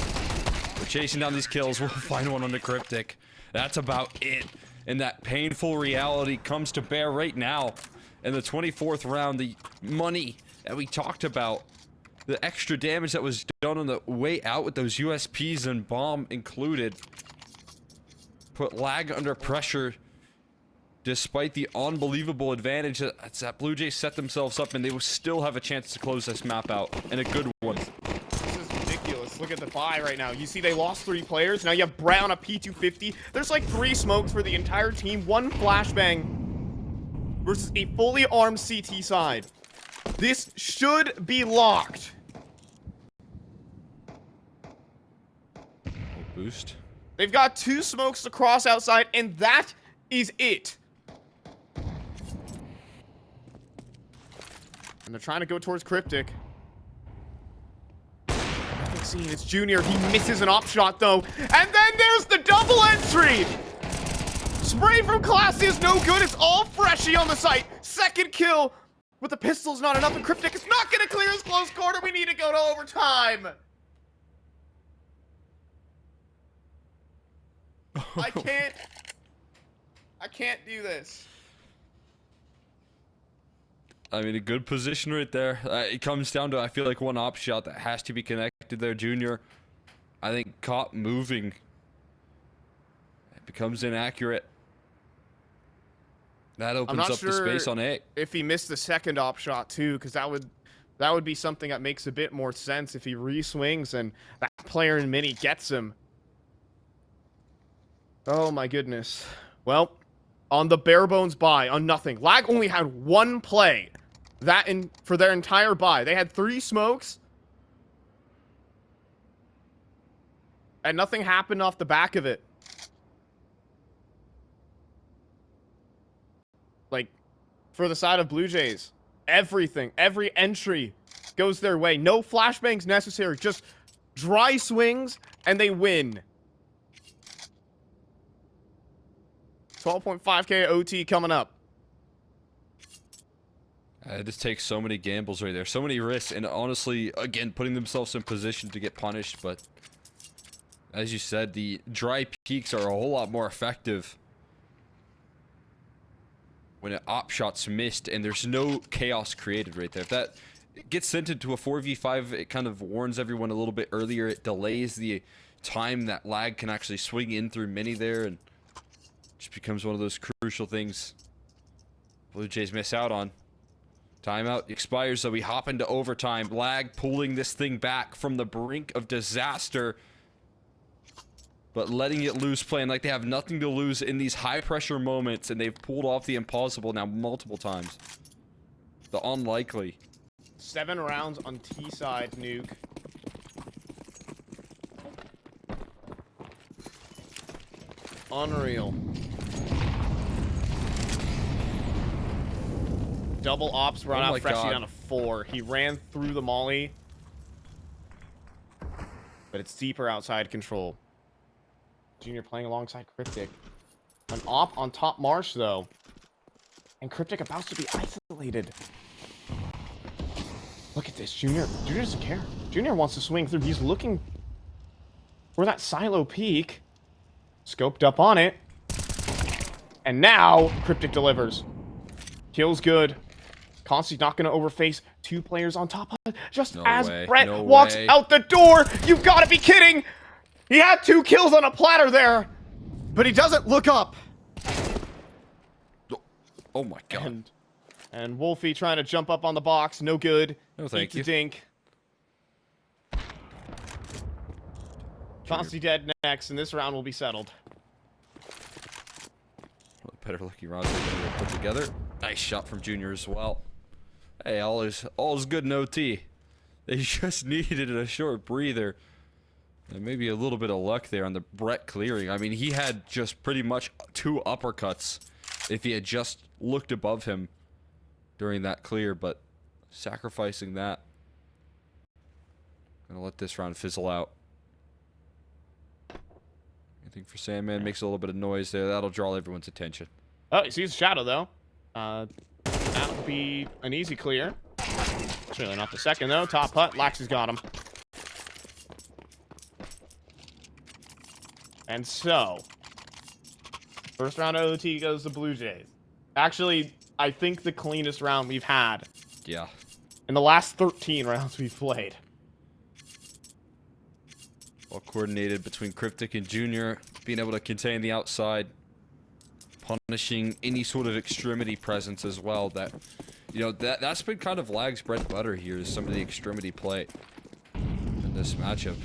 We're chasing down these kills. We'll find one on the Cryptic. That's about it. And that painful reality comes to bear right now. In the 24th round, the money that we talked about, the extra damage that was done on the way out with those USPs and bomb included, put lag under pressure despite the unbelievable advantage that Blue Jays set themselves up, and they will still have a chance to close this map out, and a good one. This is ridiculous. Look at the buy right now. You see they lost 3 players. Now you have Brown, a P250. There's like 3 smokes for the entire team. 1 flashbang versus a fully armed CT side. This should be locked. Boost. They've got 2 smokes to cross outside, and that is it. And they're trying to go towards Cryptic. It's Junior. He misses an op shot, though. And then there's the double entry. Spray from Classy is no good. It's all Freshy on the site. Second kill With the pistol's not enough, and Cryptic is not gonna clear his close quarter. We need to go to overtime. I can't do this. I mean, a good position right there. It comes down to, I feel like, one op shot that has to be connected there, Junior. I think caught moving. It becomes inaccurate. That opens up the space on A. If he missed the second op shot too, because that would be something that makes a bit more sense if he re-swings and that player in mini gets him. Oh my goodness. Well, on the bare bones buy, on nothing. Lag only had one play. For their entire buy. They had 3 smokes. And nothing happened off the back of it. Like, for the side of Blue Jays, everything, every entry goes their way. No flashbangs necessary. Just dry swings, and they win. 12.5k OT coming up. It just takes so many gambles right there. So many risks. And honestly, again, putting themselves in position to get punished. But as you said, the dry peaks are a whole lot more effective when an op shot's missed and there's no chaos created right there. If that gets sent into a 4v5, it kind of warns everyone a little bit earlier. It delays the time that lag can actually swing in through mini there, and just becomes one of those crucial things Blue Jays miss out on. Timeout expires, so we hop into overtime. Lag pulling this thing back from the brink of disaster, but letting it loose, playing like they have nothing to lose in these high-pressure moments, and they've pulled off the impossible now multiple times. The unlikely. 7 rounds on T side, Nuke. Unreal. Double ops brought out Freshie down to 4. He ran through the molly, but it's deeper outside control. Junior playing alongside Cryptic. An op on top Marsh, though. And Cryptic about to be isolated. Look at this, Junior. Junior doesn't care. Junior wants to swing through. He's looking for that silo peak. Scoped up on it. And now, Cryptic delivers. Kill's good. Consti's not going to overface 2 players on top of it. Just as Brett walks out the door. You've got to be kidding. He had 2 kills on a platter there. But he doesn't look up. Oh my god. And Wolfie trying to jump up on the box. No good. No thank you. Dink. Consti dead next, and this round will be settled. Better looking round to put together. Nice shot from Junior as well. Hey, all is good in OT. They just needed a short breather. And maybe a little bit of luck there on the Brett clearing. I mean, he had just pretty much 2 uppercuts if he had just looked above him during that clear, but sacrificing that. Gonna let this round fizzle out. Anything for Sandman makes a little bit of noise there. That'll draw everyone's attention. Oh, he sees Shadow, though. That'll be an easy clear. It's really not the second, though. Top hut. Laxy's got him. And so, first round of OT goes to Blue Jays. Actually, I think the cleanest round we've had. Yeah. In the last 13 rounds we've played. Well coordinated between Cryptic and Junior, being able to contain the outside, punishing any sort of extremity presence as well. That, you know, that's been kind of Lag's bread and butter here, is some of the extremity play in this matchup.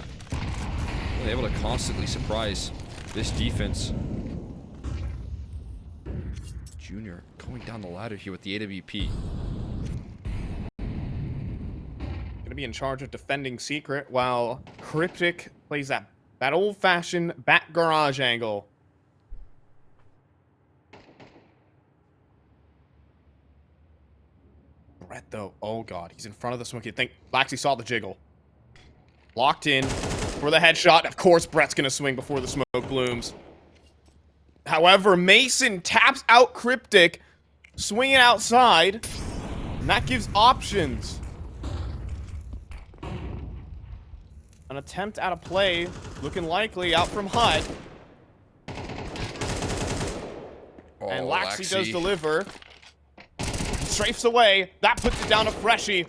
Really able to constantly surprise this defense. Junior going down the ladder here with the AWP. Gonna be in charge of defending Secret while Cryptic plays that old-fashioned back garage angle. Brett, though, oh god, he's in front of the smoke. You'd think Laxy saw the jiggle. Locked in for the headshot. Of course, Brett's gonna swing before the smoke blooms. However, Mason taps out Cryptic, swinging outside. And that gives options. An attempt at a play, looking likely out from Hut. Oh, And Laxi does deliver. Strafes away. That puts it down to Freshie.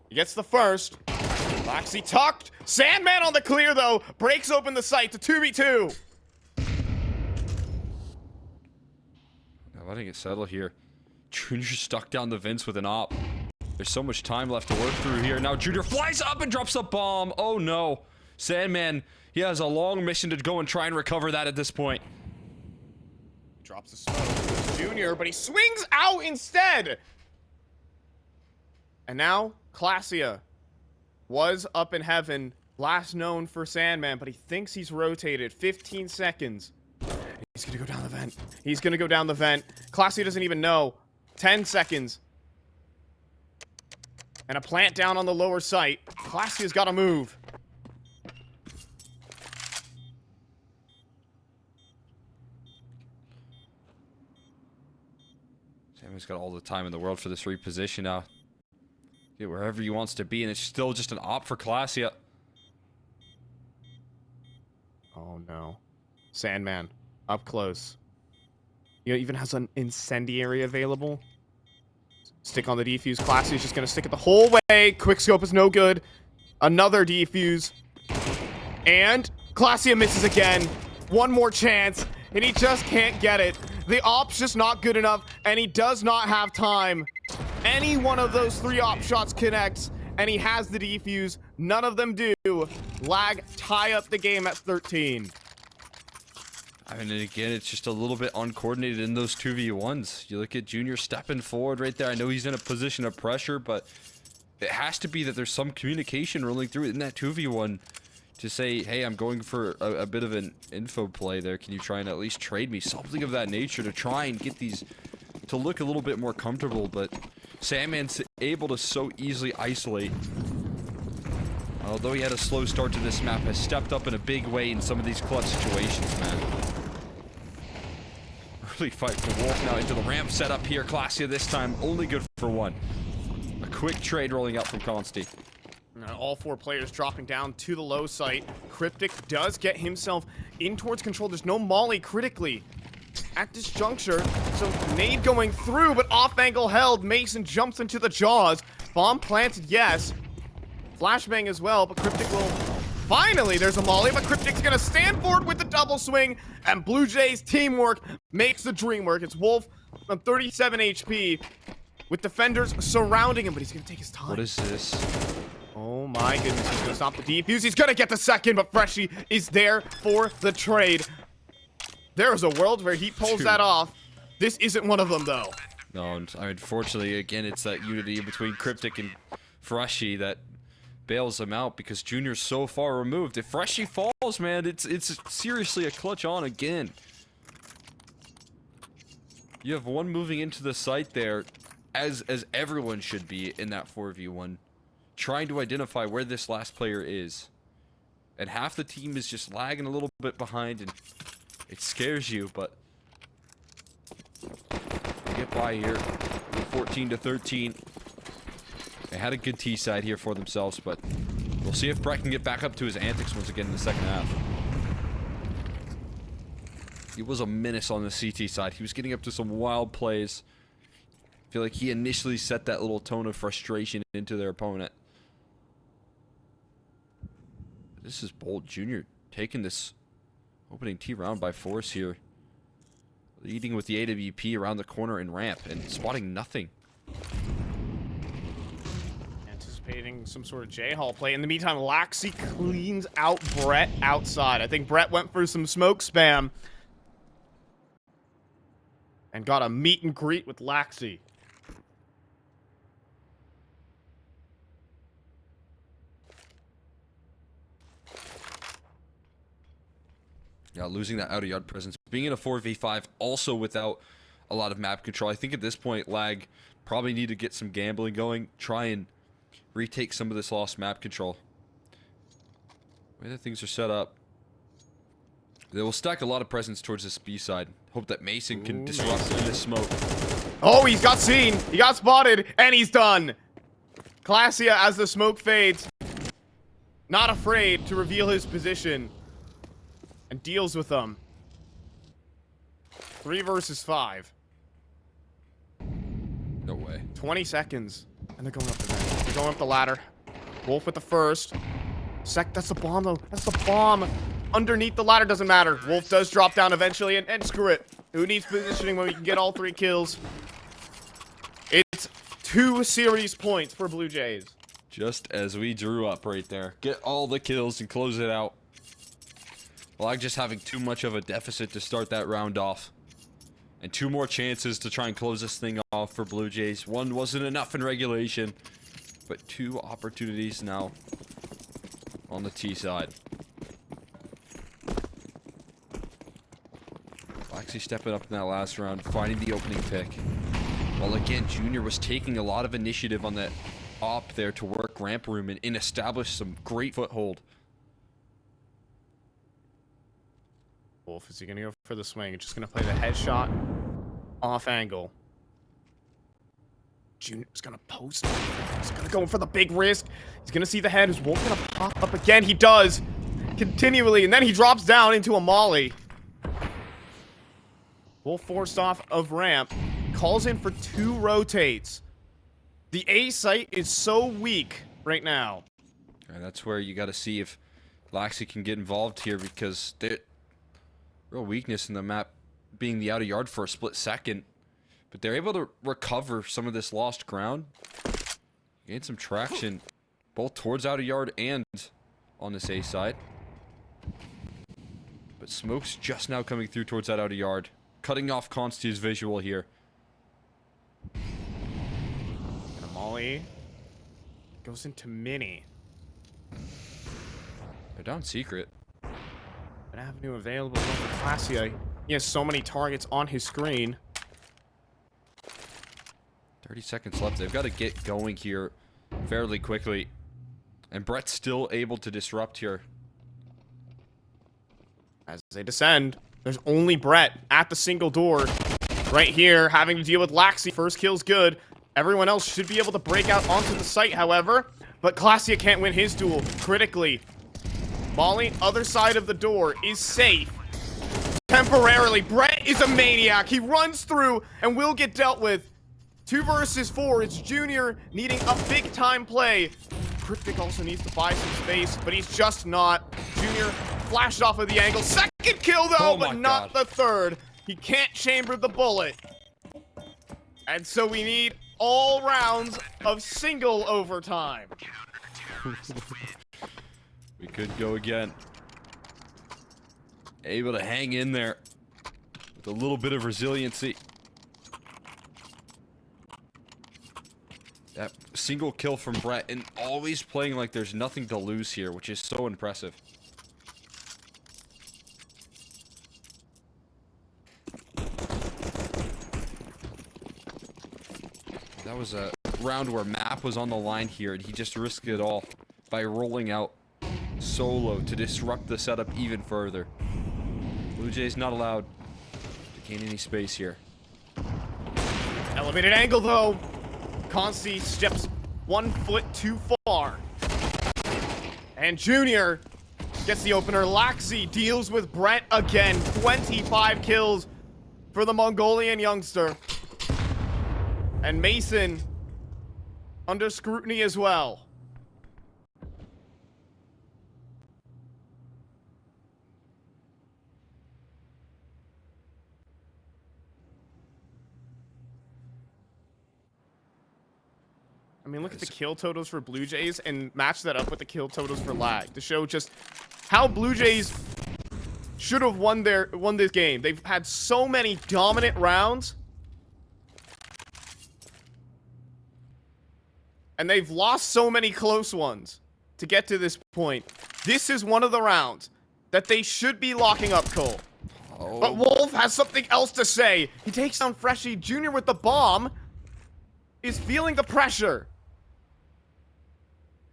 He gets the first. Laxi tucked. Sandman on the clear, though. Breaks open the site to 2v2. Now letting it settle here. Junior stuck down the vents with an op. There's so much time left to work through here. Now Junior flies up and drops a bomb. Oh no. Sandman, he has a long mission to go and try and recover that at this point. Drops the smoke. Junior, but he swings out instead. And now, Classia was up in heaven, last known for Sandman, but he thinks he's rotated. 15 seconds. He's gonna go down the vent. He's gonna go down the vent. Classia doesn't even know. 10 seconds. And a plant down on the lower site. Classia's gotta move. Sandman's got all the time in the world for this reposition now. Get wherever he wants to be, and it's still just an op for Classia. Oh no. Sandman, up close. He even has an incendiary available. Stick on the defuse. Classia's just gonna stick it the whole way. Quickscope is no good. Another defuse. And Classia misses again. One more chance, and he just can't get it. The op's just not good enough, and he does not have time. Any one of those 3 op shots connects, and he has the defuse. None of them do. Lag tie up the game at 13. I mean, and again, it's just a little bit uncoordinated in those 2v1s. You look at Junior stepping forward right there. I know he's in a position of pressure, but it has to be that there's some communication rolling through in that 2v1 to say, hey, I'm going for a bit of an info play there. Can you try and at least trade me? Something of that nature to try and get these to look a little bit more comfortable, but Sandman's able to so easily isolate. Although he had a slow start to this map, has stepped up in a big way in some of these clutch situations, man. Early fight for Wolf now into the ramp setup here. Classia this time, only good for 1. A quick trade rolling out from Consti. All 4 players dropping down to the low site. Cryptic does get himself in towards control. There's no molly critically at this juncture. So nade going through, but off angle held. Mason jumps into the jaws. Bomb planted, yes. Flashbang as well, but Cryptic will... Finally, there's a molly, but Cryptic's gonna stand forward with the double swing, and BLUEJAYS teamwork makes the dream work. It's Wolf on 37 HP, with defenders surrounding him, but he's gonna take his time. What is this? Oh my goodness, he's gonna stop the defuse. He's gonna get the second, but Freshie is there for the trade. There is a world where he pulls that off. This isn't one of them, though. No, I mean, unfortunately, again, it's that unity between Cryptic and Freshie that bails him out because Junior's so far removed. If Freshie falls, man, it's seriously a clutch on again. You have 1 moving into the site there, as everyone should be in that 4v1, trying to identify where this last player is. And half the team is just lagging a little bit behind, and it scares you, but they get by here. 14-13. They had a good T side here for themselves, but we'll see if Brett can get back up to his antics once again in the second half. He was a menace on the CT side. He was getting up to some wild plays. I feel like he initially set that little tone of frustration into their opponent. This is bold. Junior taking this opening T round by force here. Leading with the AWP around the corner and ramp and spotting nothing. Anticipating some sort of J-Hall play. In the meantime, Laxi cleans out Brett outside. I think Brett went for some smoke spam. And got a meet and greet with Laxi. Yeah, losing that out-of-yard presence. Being in a 4v5, also without a lot of map control. I think at this point, Lag probably need to get some gambling going. Try and retake some of this lost map control. The way that things are set up. They will stack a lot of presence towards this B side. Hope that Mason can disrupt in this smoke. Oh, he's got seen. He got spotted, and he's done. Clasia, as the smoke fades, not afraid to reveal his position and deals with them. 3 versus 5. No way. 20 seconds, and they're going up the vent. They're going up the ladder. Wolf with the first. That's the bomb, though. That's the bomb. Underneath the ladder doesn't matter. Wolf does drop down eventually, and screw it. Who needs positioning when we can get all 3 kills? It's 2 series points for Blue Jays. Just as we drew up right there. Get all the kills and close it out. Like just having too much of a deficit to start that round off. And 2 more chances to try and close this thing off for Blue Jays. 1 wasn't enough in regulation. But 2 opportunities now on the T side. Actually stepping up in that last round, finding the opening pick. Well, again, Junior was taking a lot of initiative on that op there to work ramp room and establish some great foothold. Wolf, is he going to go for the swing? Just going to play the headshot off angle. Junior's going to post. He's going to go for the big risk. He's going to see the head. Is Wolf going to pop up again? He does. Continually. And then he drops down into a molly. Wolf forced off of ramp. Calls in for 2 rotates. The A site is so weak right now. And that's where you got to see if Laxi can get involved here, because the real weakness in the map being the outer yard for a split second. But they're able to recover some of this lost ground. Gain some traction both towards outer yard and on this A side. But smoke's just now coming through towards that outer yard. Cutting off Consti's visual here. And a molly goes into mini. They're down secret. An avenue available for Clasia. He has so many targets on his screen. 30 seconds left. They've got to get going here fairly quickly. And Brett's still able to disrupt here. As they descend, there's only Brett at the single door right here, having to deal with Laxi. First kill's good. Everyone else should be able to break out onto the site, however. But Clasia can't win his duel critically. Molly, other side of the door, is safe. Temporarily, Brett is a maniac. He runs through and will get dealt with. 2 versus 4. It's Junior needing a big-time play. Cryptic also needs to buy some space, but he's just not. Junior flashed off of the angle. Second kill, though, but not the third. He can't chamber the bullet. And so we need all rounds of single overtime. We could go again. Able to hang in there with a little bit of resiliency. That single kill from Brett, and always playing like there's nothing to lose here, which is so impressive. That was a round where Map was on the line here, and he just risked it all by rolling out solo to disrupt the setup even further. Blue Jays not allowed to gain any space here. Elevated angle, though. Consti steps 1 foot too far. And Junior gets the opener. Laxi deals with Brett again. 25 kills for the Mongolian youngster. And Mason under scrutiny as well. I mean, look at the kill totals for Blue Jays and match that up with the kill totals for Lag to show just how Blue Jays should have won this game. They've had so many dominant rounds, and they've lost so many close ones to get to this point. This is one of the rounds that they should be locking up Cole. Oh. But Wolf has something else to say. He takes down Freshie. Junior with the bomb is feeling the pressure.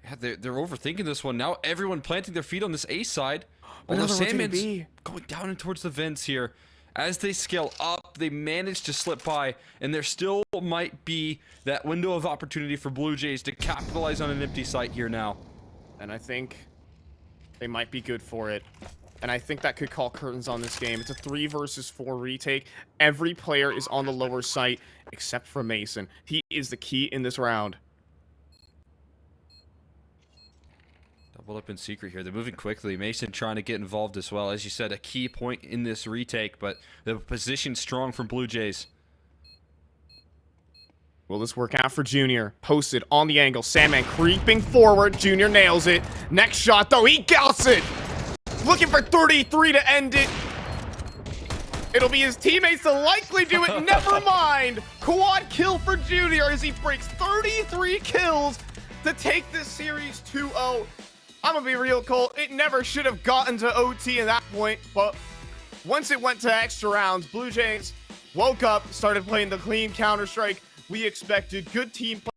Yeah, they're overthinking this one now. Everyone planting their feet on this A side. Although Another rotating Sandman's B. going down and towards the vents here. As they scale up, they manage to slip by, and there still might be that window of opportunity for Blue Jays to capitalize on an empty site here now. And I think they might be good for it. And I think that could call curtains on this game. It's a 3 versus 4 retake. Every player is on the lower site except for Mason. He is the key in this round. Double up in secret here. They're moving quickly. Mason trying to get involved as well. As you said, a key point in this retake, but the position strong from Blue Jays. Will this work out for Junior? Posted on the angle. Sandman creeping forward. Junior nails it. Next shot, though. He gets it. Looking for 33 to end it. It'll be his teammates to likely do it. Never mind. Quad kill for Junior as he breaks 33 kills to take this series 2-0. I'm gonna be real, Cole. It never should have gotten to OT at that point, but once it went to extra rounds, Blue Jays woke up, started playing the clean Counter-Strike we expected. Good team play.